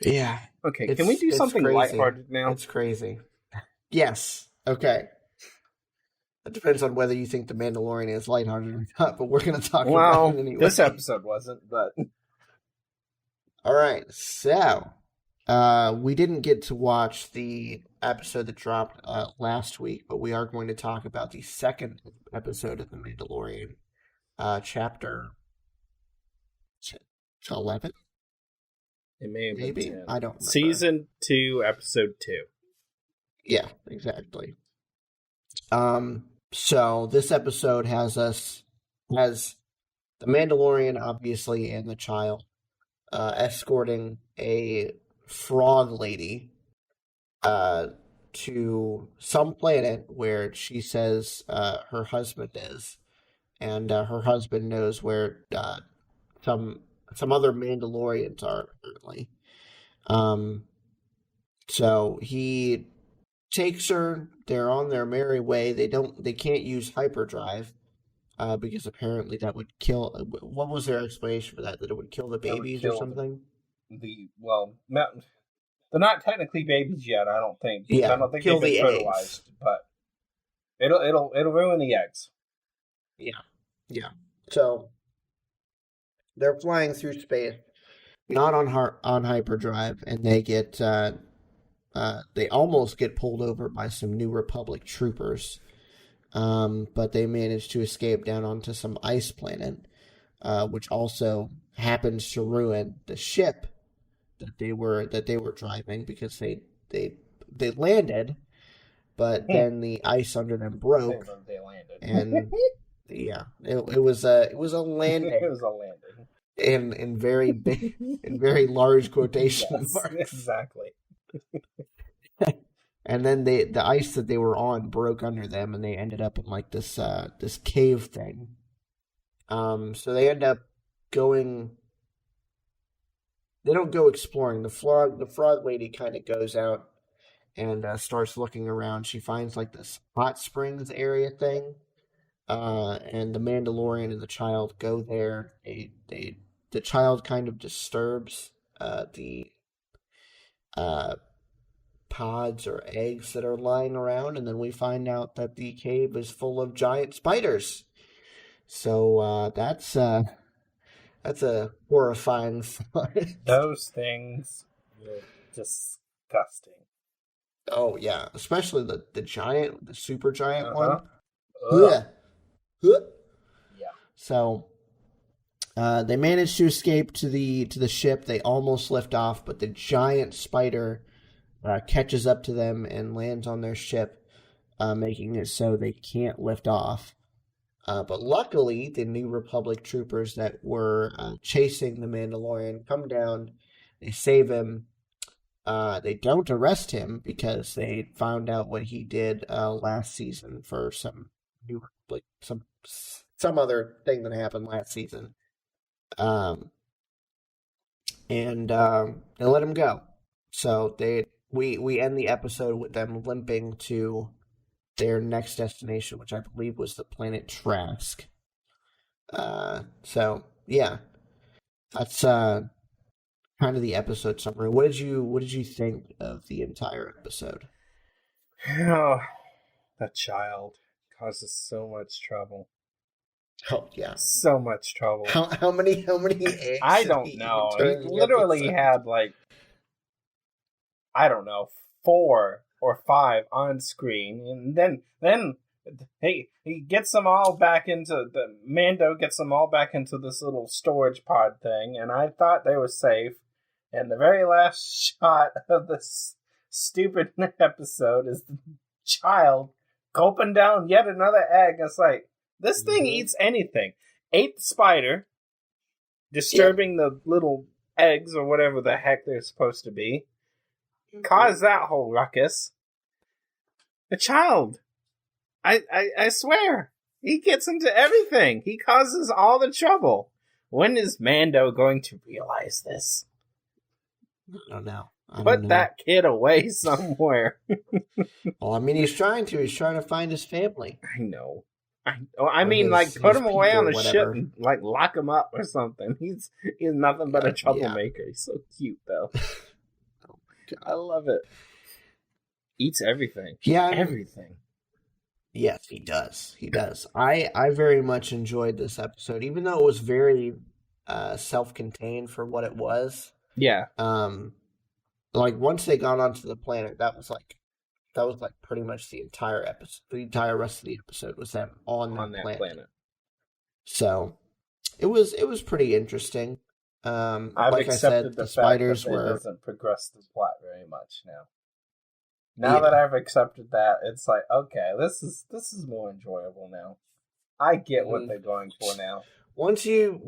B: Yeah.
C: Okay, can we do something lighthearted now?
B: It's crazy. Yes. Okay. It depends on whether you think The Mandalorian is lighthearted or not, but we're going to talk about it anyway.
C: This episode wasn't, but...
B: All right, so we didn't get to watch the episode that dropped last week, but we are going to talk about the second episode of The Mandalorian, chapter 11?
C: It may have been 10.
B: I don't remember.
C: Season 2, episode 2.
B: Yeah, exactly. So this episode has The Mandalorian, obviously, and the child escorting a frog lady to some planet where she says her husband is, and her husband knows where some other Mandalorians are apparently. So he takes her. They're on their merry way. They can't use hyperdrive because apparently that would kill. What was their explanation for that? That it would kill the babies or something?
C: They're not technically babies yet. I don't think.
B: Yeah,
C: I don't think
B: kill
C: they've been fertilized, but it'll ruin the eggs.
B: Yeah. So they're flying through space, not on hyperdrive, and they get they almost get pulled over by some New Republic troopers, but they manage to escape down onto some ice planet, which also happens to ruin the ship that they were driving because they landed, but then the ice under them broke.
C: They landed,
B: and yeah, it was a landing.
C: It was a landing.
B: In very big, in very large quotation marks.
C: Exactly.
B: And then the ice that they were on broke under them, and they ended up in like this cave thing. So they end up going. They don't go exploring. The frog lady kind of goes out and starts looking around. She finds like this hot springs area thing. And the Mandalorian and the child go there. The child kind of disturbs the pods or eggs that are lying around, and then we find out that the cave is full of giant spiders. So that's a horrifying thought.
C: Those things were disgusting.
B: Oh yeah, especially the super giant one.
C: Ugh.
B: Yeah. So they managed to escape to the ship. They almost lift off, but the giant spider catches up to them and lands on their ship, making it so they can't lift off. But luckily, the New Republic troopers that were chasing the Mandalorian come down. They save him. They don't arrest him because they found out what he did last season for some New Republic, some other thing that happened last season. And they let him go. So we end the episode with them limping to their next destination, which I believe was the planet Trask. So yeah, that's kind of the episode summary. What did you think of the entire episode?
C: Oh, that child causes so much trouble.
B: Oh yeah,
C: so much trouble.
B: How many eggs?
C: I don't know. He literally had like, I don't know, 4 or 5 on screen, and then he gets them all back into Mando gets them all back into this little storage pod thing, and I thought they were safe. And the very last shot of this stupid episode is the child gulping down yet another egg. It's like, this thing eats anything. Ate the spider, disturbing the little eggs or whatever the heck they're supposed to be. Caused that whole ruckus. The child, I swear, he gets into everything. He causes all the trouble. When is Mando going to realize this?
B: I don't know.
C: Put that kid away somewhere.
B: Well, I mean, he's trying to find his family.
C: I know. I mean, put him away on a ship and lock him up or something. He's nothing but a troublemaker. Yeah. He's so cute though. Oh my God. I love it. Eats everything.
B: Yeah,
C: everything.
B: Yes, he does. He does. I very much enjoyed this episode, even though it was very self-contained for what it was.
C: Yeah.
B: Once they got onto the planet, that was pretty much the entire episode. The entire rest of the episode was them on that planet. So it was pretty interesting.
C: I've accepted the spiders fact that it doesn't progress the plot very much now. Now that I've accepted that, it's like, okay, this is more enjoyable now. I get what they're going for now.
B: Once you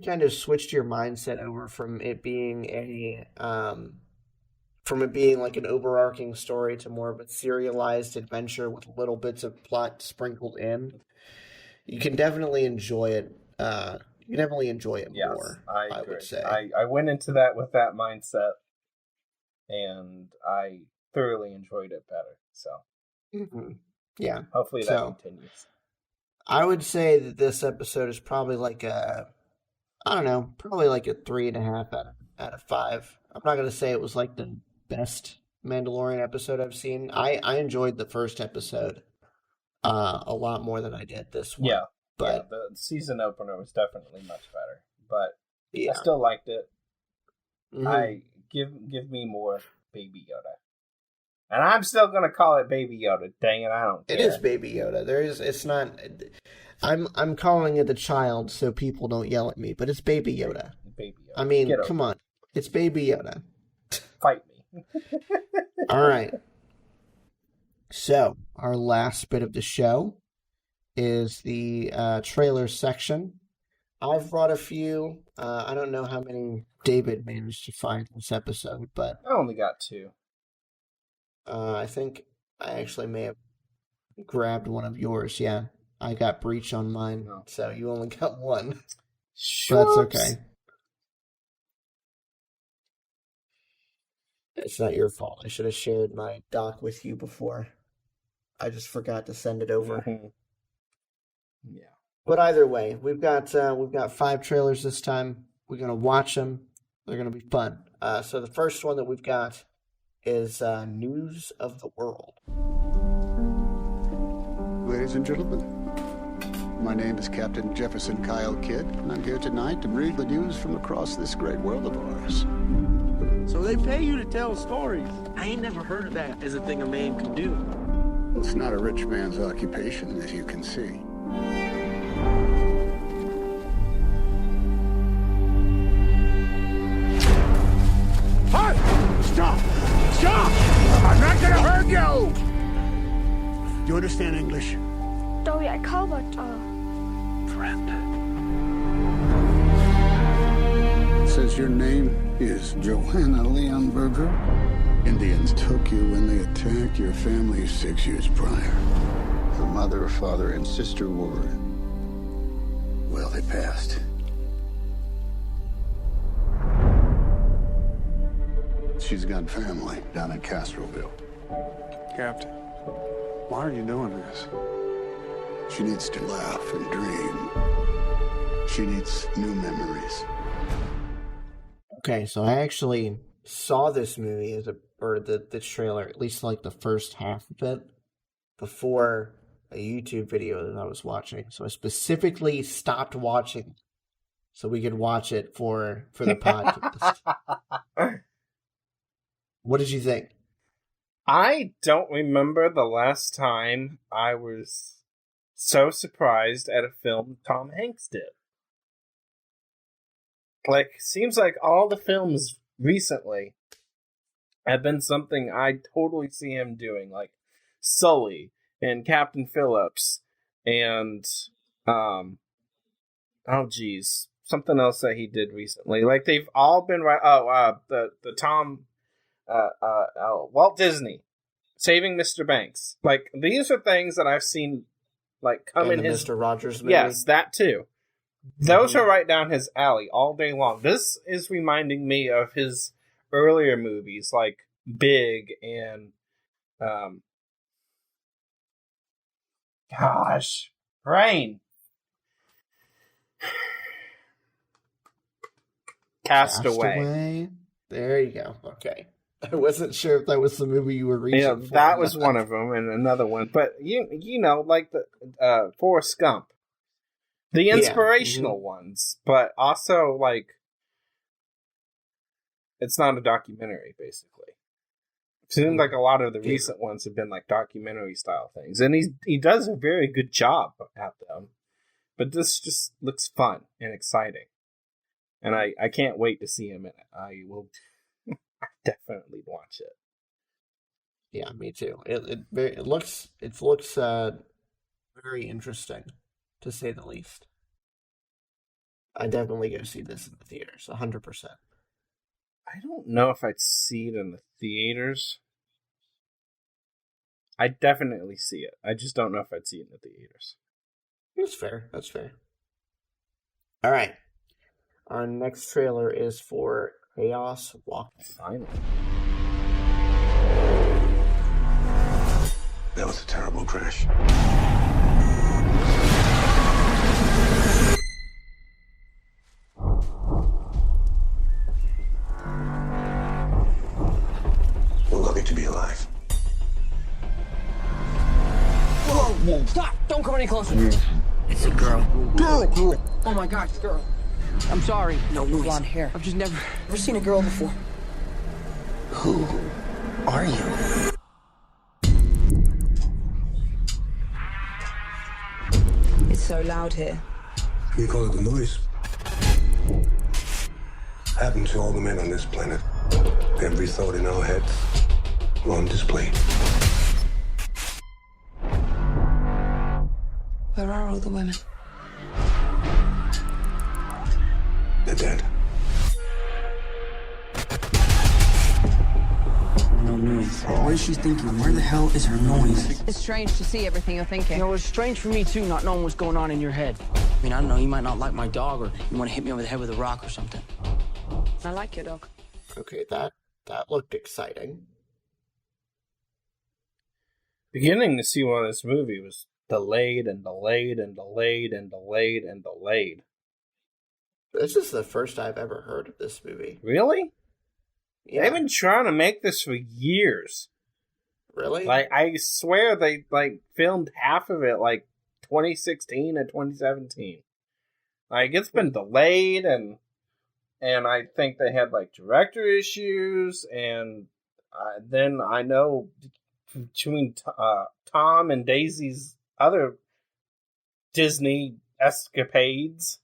B: kind of switched your mindset over from it being like an overarching story to more of a serialized adventure with little bits of plot sprinkled in, you can definitely enjoy it. You can definitely enjoy it more. I would say.
C: I went into that with that mindset, and I thoroughly enjoyed it better. So,
B: yeah.
C: Hopefully that continues.
B: I would say that this episode is probably like a 3.5 out of 5. I'm not going to say it was like the best Mandalorian episode I've seen. I enjoyed the first episode a lot more than I did this one.
C: Yeah,
B: but
C: the season opener was definitely much better. But I still liked it. I give me more Baby Yoda. And I'm still going to call it Baby Yoda. Dang it, I don't care.
B: It is Baby Yoda. It's not... I'm calling it the child so people don't yell at me, but it's Baby Yoda.
C: Baby Yoda.
B: I mean, come on. It's Baby Yoda.
C: Fight me.
B: All right. So, our last bit of the show is the trailer section. I've brought a few. I don't know how many David managed to find this episode, but...
C: I only got 2.
B: I think I actually may have grabbed one of yours. Yeah, I got Breach on mine, so you only got 1. But that's okay. It's not your fault. I should have shared my doc with you before. I just forgot to send it over.
C: Yeah.
B: But either way, we've got 5 trailers this time. We're gonna watch them. They're gonna be fun. So the first one that we've got is News of the World.
D: Ladies and gentlemen, my name is Captain Jefferson Kyle Kidd, and I'm here tonight to read the news from across this great world of ours.
E: So they pay you to tell stories. I ain't never heard of that as a thing a man can do.
D: Well, it's not a rich man's occupation, as you can see. Hey! Stop! Stop! I'm not gonna hurt you! Do you understand English?
F: Đâu vậy Colbert?
D: Friend. It says your name is Johanna Leonberger. Indians took you when they attacked your family 6 years prior. Her mother, father, and sister were... well, they passed. She's got family down in Castroville.
G: Captain, why are you doing this?
D: She needs to laugh and dream. She needs new memories.
B: Okay, so I actually saw this movie the trailer, at least like the first half of it, before a YouTube video that I was watching. So I specifically stopped watching so we could watch it for the podcast. What did you think?
C: I don't remember the last time I was so surprised at a film Tom Hanks did. Like, seems like all the films recently have been something I totally see him doing, like Sully and Captain Phillips and something else that he did recently. Like, they've all been Walt Disney, Saving Mr. Banks. Like, these are things that I've seen, like, come in his...
B: Mr. Rogers movie?
C: Yes, that too. Those are right down his alley all day long. This is reminding me of his earlier movies like Big and Brain. Castaway.
B: There you go. Okay. I wasn't sure if that was the movie you were reaching for.
C: Yeah, that was one of them, and another one. But you know, like the Forrest Gump, the inspirational ones, but also like it's not a documentary, basically. It seems like a lot of the recent ones have been like documentary style things, and he does a very good job at them. But this just looks fun and exciting, and I can't wait to see him in it. I will definitely watch it.
B: Yeah, me too. It looks very interesting, to say the least. I definitely go see this in the theaters, 100%.
C: I don't know if I'd see it in the theaters. I'd definitely see it. I just don't know if I'd see it in the theaters.
B: That's fair. That's fair. All right. Our next trailer is for Chaos Walking.
C: Finally.
D: That was a terrible crash. We're lucky to be alive.
H: Whoa, stop! Don't come any closer. It's a girl. Girl! Oh my gosh, girl. I'm sorry. No noise. Blonde hair. I've just never seen a girl before.
D: Who are you?
H: It's so loud here.
D: You call it the noise? Happened to all the men on this planet. Every thought in our heads on display.
H: Where are all the women?
D: They're dead.
H: No noise. What is she thinking? Where the hell is her noise?
I: It's strange to see everything you're thinking.
E: You know, it's strange for me, too, not knowing what's going on in your head. I mean, I don't know, you might not like my dog, or you want to hit me over the head with a rock or something.
I: I like your dog.
B: Okay, that looked exciting.
C: Beginning to see why this movie was delayed and delayed and delayed and delayed and delayed.
B: This is the first I've ever heard of this movie.
C: Really?
B: Yeah.
C: They've been trying to make this for years.
B: Really?
C: Like, I swear they, like, filmed half of it, like, 2016 and 2017. Like, it's been delayed, and I think they had, like, director issues, and then I know between Tom and Daisy's other Disney escapades,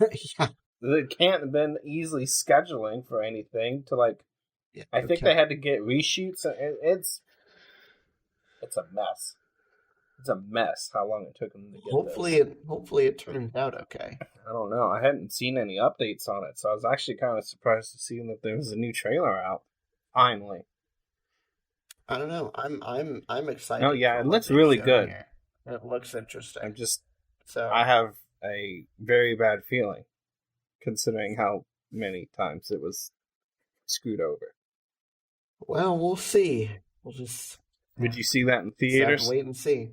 B: Yeah.
C: it can't have been easily scheduling for anything to, like,
B: Yeah,
C: I think they had to get reshoots. It's a mess. It's a mess how long it took them to get
B: Hopefully it turned out okay.
C: I don't know. I hadn't seen any updates on it, so I was actually kind of surprised to see that there was a new trailer out. Finally.
B: I don't know. I'm excited.
C: Oh yeah,
B: for
C: it
B: what
C: looks
B: they
C: really
B: show
C: good.
B: here. It looks interesting.
C: I have a very bad feeling, considering how many times it was screwed over.
B: Well, we'll see. We'll just.
C: Would you see that in
B: Just have
C: theaters?
B: to wait and see.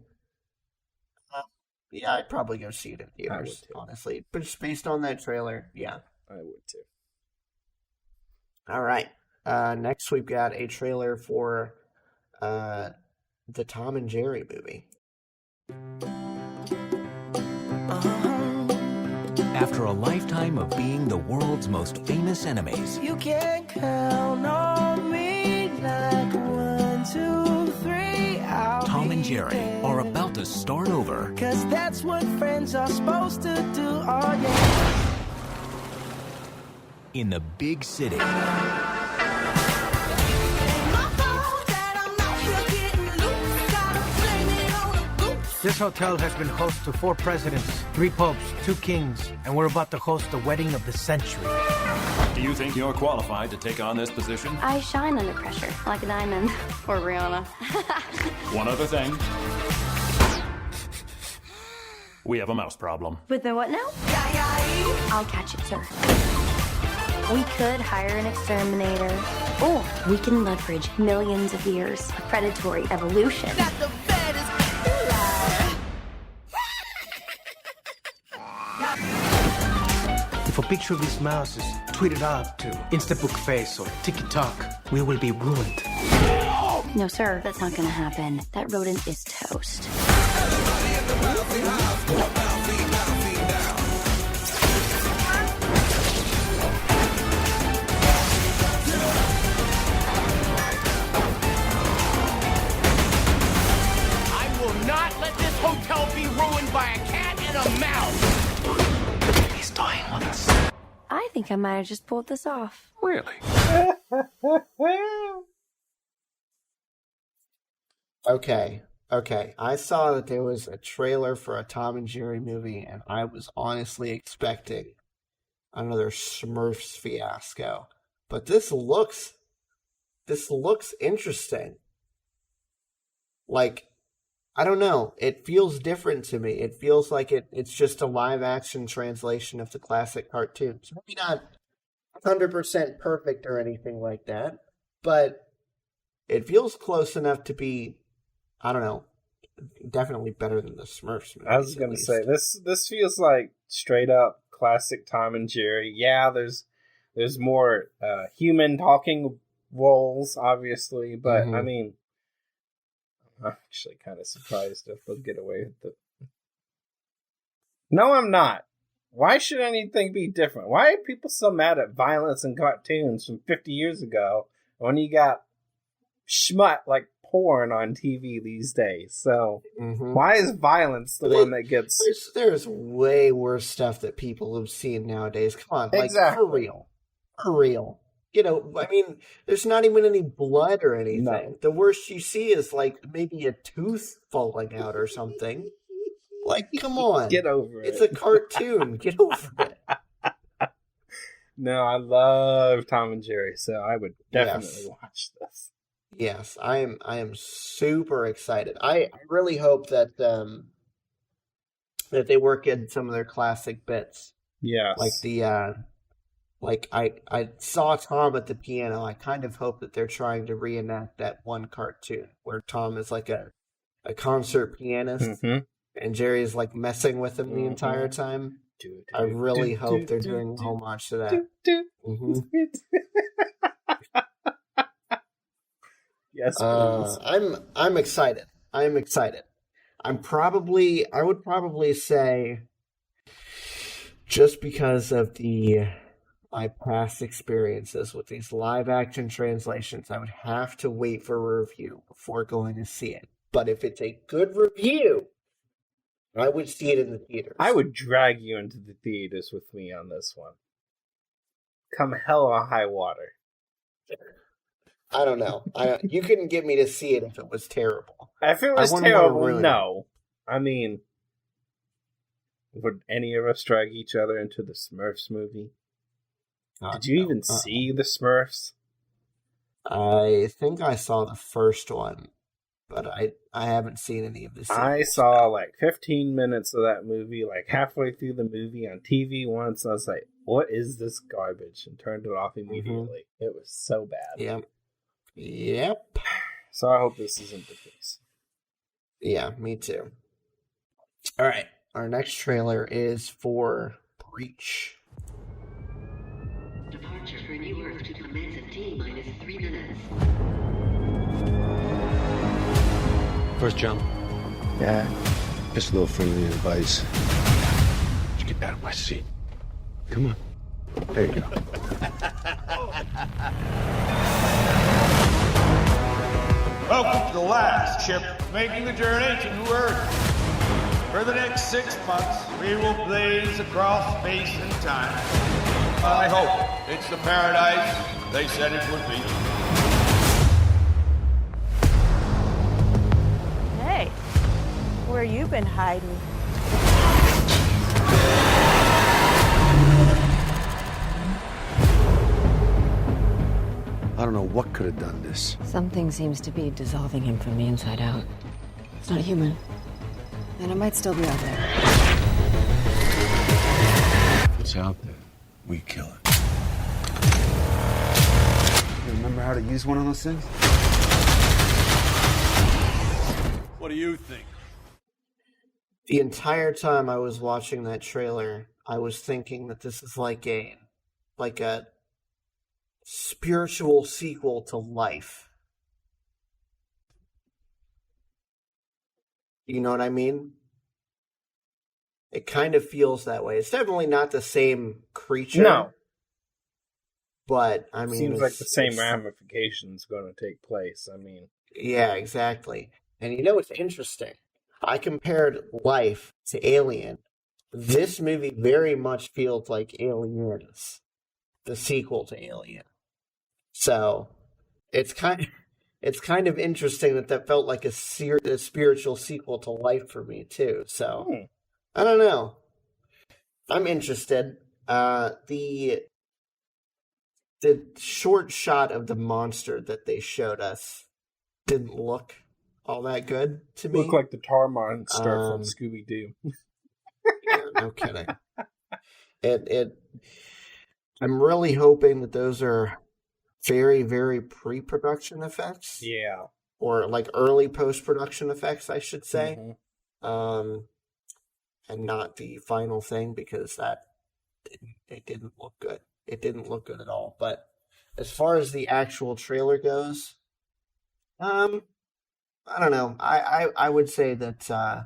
B: Yeah, I'd probably go see it in
C: I would
B: theaters,
C: too.
B: honestly. But just based on that trailer, yeah.
C: I would too.
B: All right. Next, we've got a trailer for the Tom and Jerry movie.
A: After a lifetime of being the world's most famous enemies,
E: You can count on me like 1, 2, 3.
A: Tom and Jerry are about to start over.
E: 'Cause that's what friends are supposed to do. Oh yeah.
A: In the big city.
J: This hotel has been host to 4 presidents, 3 popes, 2 kings, and we're about to host the wedding of the century.
K: Do you think you're qualified to take on this position?
F: I shine under pressure, like a diamond. Or Rihanna.
K: One other thing. We have a mouse problem.
F: With the what now? I'll catch it, sir. We could hire an exterminator, or we can leverage millions of years of predatory evolution.
J: If a picture of this mouse is tweeted out to Instabook Face or TikTok, we will be ruined.
F: No, sir, that's not gonna happen. That rodent is toast.
H: I will not let this hotel be ruined by a cat and a mouse.
J: He's toying with us.
F: I think I might have just pulled this off.
J: Really?
B: Okay. I saw that there was a trailer for a Tom and Jerry movie, and I was honestly expecting another Smurfs fiasco. But this looks interesting. Like, I don't know. It feels different to me. It feels like it's just a live-action translation of the classic cartoons. Maybe not 100% perfect or anything like that, but it feels close enough to be, I don't know, definitely better than the Smurfs movies.
C: I was going to say, this feels like straight-up classic Tom and Jerry. Yeah, there's more human talking roles, obviously, but, I mean, I'm actually kind of surprised if they'll get away with it. No, I'm not. Why should anything be different? Why are people so mad at violence in cartoons from 50 years ago when you got schmut like porn on TV these days? So why is violence the one that gets...
B: There's way worse stuff that people have seen nowadays. Come on, like,
C: exactly.
B: For real. You know, I mean, there's not even any blood or anything. No. The worst you see is, like, maybe a tooth falling out or something. Like, come on.
C: Get over it.
B: It's a cartoon. Get over it.
C: No, I love Tom and Jerry, so I would definitely watch this.
B: Yes, I am super excited. I really hope that that they work in some of their classic bits.
C: Yes.
B: Like the like I saw Tom at the piano. I kind of hope that they're trying to reenact that one cartoon where Tom is like a concert pianist and Jerry is like messing with him the entire time. I really hope they're doing homage to that.
C: Yes, please.
B: I'm excited. I'm excited. I would probably say, just because of my past experiences with these live action translations, I would have to wait for a review before going to see it. But if it's a good review, I would see it in the theaters.
C: I would drag you into the theaters with me on this one. Come hell or high water.
B: I don't know. You couldn't get me to see it if it was terrible.
C: If it was terrible, no. I mean, would any of us drag each other into the Smurfs movie? Did you even see the Smurfs?
B: I think I saw the first one, but I haven't seen any of the sequels.
C: I saw like 15 minutes of that movie, like halfway through the movie on TV once. I was like, what is this garbage? And turned it off immediately. It was so bad.
B: Yep.
C: So I hope this isn't the case.
B: Yeah, me too. All right. Our next trailer is for Breach.
L: Departure for New Earth to commence in T-minus 3 minutes.
M: First jump.
N: Yeah. Just a little friendly advice.
M: Just get out of my seat. Come on.
N: There you go.
O: Welcome to the last ship making the journey to New Earth. For the next 6 months, we will blaze across space and time. I hope it's the paradise they said it would be.
P: Hey, where you been hiding?
N: I don't know what could have done this.
Q: Something seems to be dissolving him from the inside out. It's not human. And it might still be out there.
M: If it's out there, we kill it.
N: remember how to use one of those things?
K: What do you think?
B: The entire time I was watching that trailer, I was thinking that this is like a spiritual sequel to Life. You know what I mean? It kind of feels that way. It's definitely not the same creature.
C: No.
B: But, I mean...
C: Seems like the same ramifications going to take place. I mean...
B: Yeah, exactly. And you know what's interesting? I compared Life to Alien. This movie very much feels like Aliens, the sequel to Alien. So, it's kind of interesting that felt like a spiritual sequel to Life for me, too. So, I don't know. I'm interested. The short shot of the monster that they showed us didn't look all that good to me.
C: Looked like the tar monster from Scooby-Doo.
B: Yeah, no kidding. I'm really hoping that those are very, very pre-production effects.
C: Yeah.
B: Or like early post-production effects, I should say.
C: Mm-hmm.
B: And not the final thing, because it didn't look good. It didn't look good at all. But as far as the actual trailer goes, I don't know. I would say that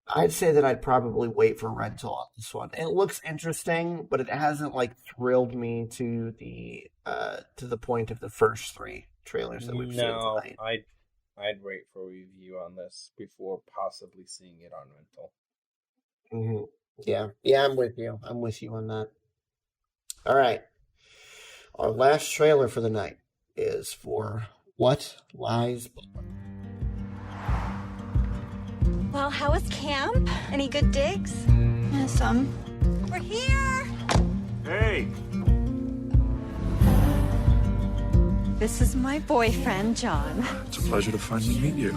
B: I'd probably wait for rental on this one. It looks interesting, but it hasn't like thrilled me to the point of the first three trailers that we've seen tonight.
C: I'd wait for a review on this before possibly seeing it on rental.
B: Mm-hmm. Yeah, I'm with you. I'm with you on that. All right. Our last trailer for the night is for What Lies Below.
R: Well, how was camp? Any good digs? Yeah, some. We're here!
K: Hey!
R: This is my boyfriend, John.
M: It's a pleasure to finally meet you.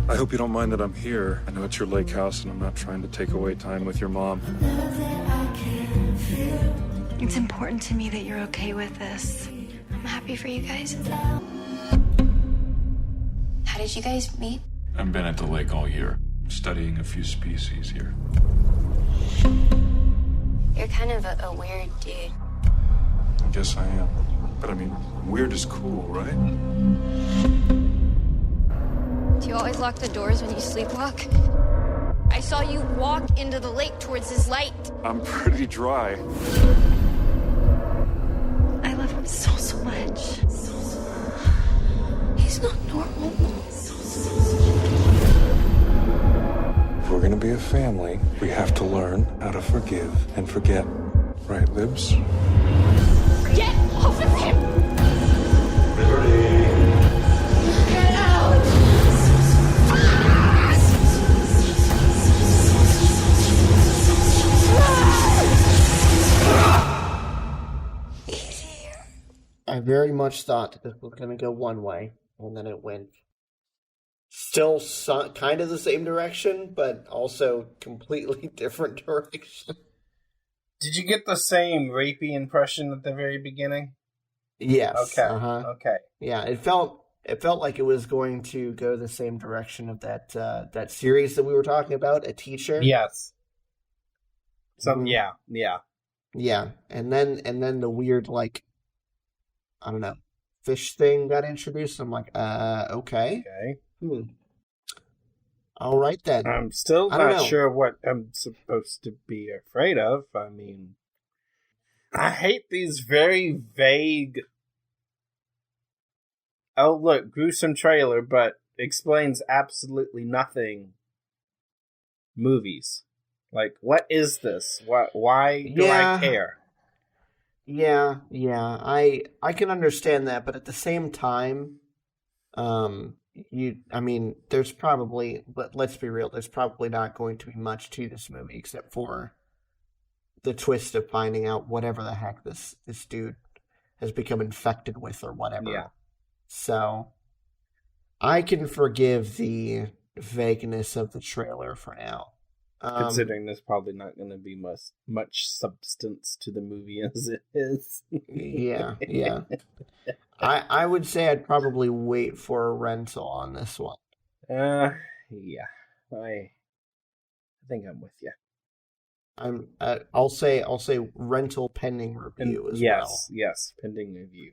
M: I hope you don't mind that I'm here. I know it's your lake house and I'm not trying to take away time with your mom.
F: It's important to me that you're okay with this. I'm happy for you guys. How did you guys meet?
M: I've been at the lake all year, studying a few species here.
F: You're kind of a weird dude.
M: I guess I am. But I mean, weird is cool, right?
R: Do you always lock the doors when you sleepwalk? I saw you walk into the lake towards this light.
M: I'm pretty dry.
F: I love him so much. He's not normal.
M: If we're gonna be a family, we have to learn how to forgive and forget. Right, Libs?
R: Get off of him!
M: Liberty!
R: Get out!
B: I very much thought that this was going to go one way, and then it went still kind of the same direction, but also completely different direction.
C: Did you get the same rapey impression at the very beginning?
B: Yes.
C: Okay. Okay.
B: Yeah, it felt like it was going to go the same direction of that series that we were talking about, A Teacher.
C: Yes.
B: Mm-hmm.
C: Yeah.
B: And then the weird, like, I don't know, fish thing got introduced. I'm like, okay. All right then.
C: I'm still not sure what I'm supposed to be afraid of. I mean, I hate these very vague, oh look, gruesome trailer, but explains absolutely nothing movies. Like, what is this? Why do I care?
B: Yeah, I can understand that, but at the same time, there's probably, but let's be real, there's probably not going to be much to this movie except for the twist of finding out whatever the heck this dude has become infected with or whatever.
C: Yeah.
B: So, I can forgive the vagueness of the trailer for now.
C: Considering there's probably not going to be much substance to the movie as it is.
B: Yeah. I would say I'd probably wait for a rental on this one.
C: Yeah. I think I'm with you.
B: I'll say rental pending review as well.
C: Yes, pending review.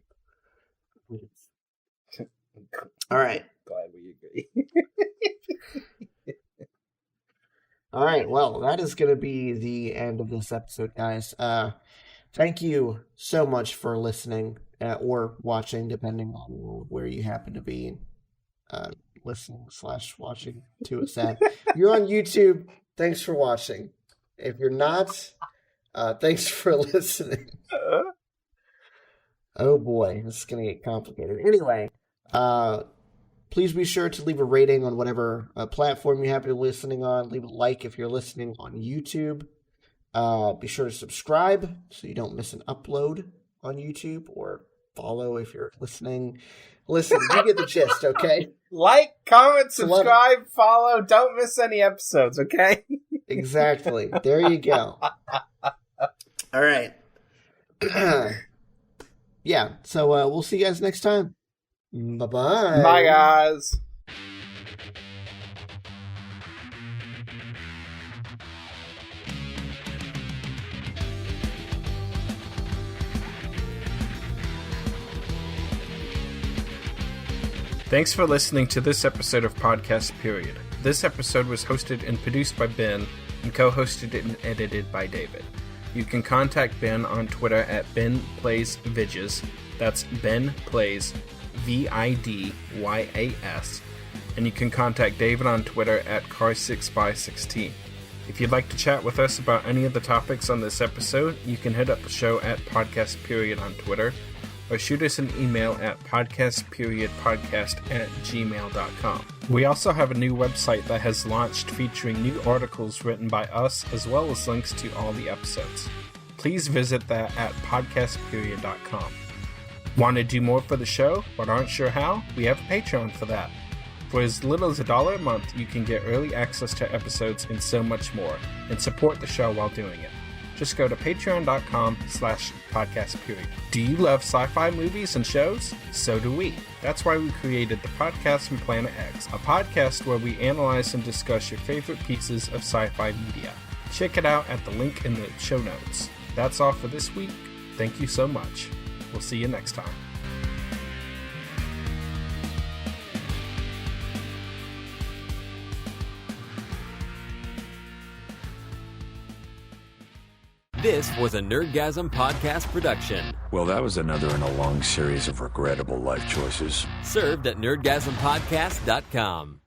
B: All right.
C: Glad we agree.
B: All right, well, that is going to be the end of this episode, guys. Thank you so much for listening or watching, depending on where you happen to be listening/watching to us at. If you're on YouTube, thanks for watching. If you're not, thanks for listening. Oh boy, this is going to get complicated. Anyway, please be sure to leave a rating on whatever platform you happen to be listening on. Leave a like if you're listening on YouTube. Be sure to subscribe so you don't miss an upload on YouTube, or follow if you're listening. Listen, you get the gist, okay?
C: Like, comment, subscribe, follow. Don't miss any episodes, okay?
B: Exactly. There you go. All right. Yeah, so we'll see you guys next time. Bye-bye.
C: Bye, guys. Thanks for listening to this episode of Podcast Period. This episode was hosted and produced by Ben and co-hosted and edited by David. You can contact Ben on Twitter at BenPlaysVidges. That's BenPlays VIDYAS, and you can contact David on Twitter at Car6by16. If you'd like to chat with us about any of the topics on this episode, you can hit up the show at Podcast Period on Twitter, or shoot us an email at podcastperiodpodcast@gmail.com. We also have a new website that has launched featuring new articles written by us, as well as links to all the episodes. Please visit that at podcastperiod.com. Want to do more for the show, but aren't sure how? We have a Patreon for that. For as little as $1 a month, you can get early access to episodes and so much more, and support the show while doing it. Just go to patreon.com/podcastperiod. Do you love sci-fi movies and shows? So do we. That's why we created the podcast from Planet X, a podcast where we analyze and discuss your favorite pieces of sci-fi media. Check it out at the link in the show notes. That's all for this week. Thank you so much. We'll see you next time.
S: This was a Nerdgasm podcast production.
K: Well, that was another in a long series of regrettable life choices.
S: Served at nerdgasmpodcast.com.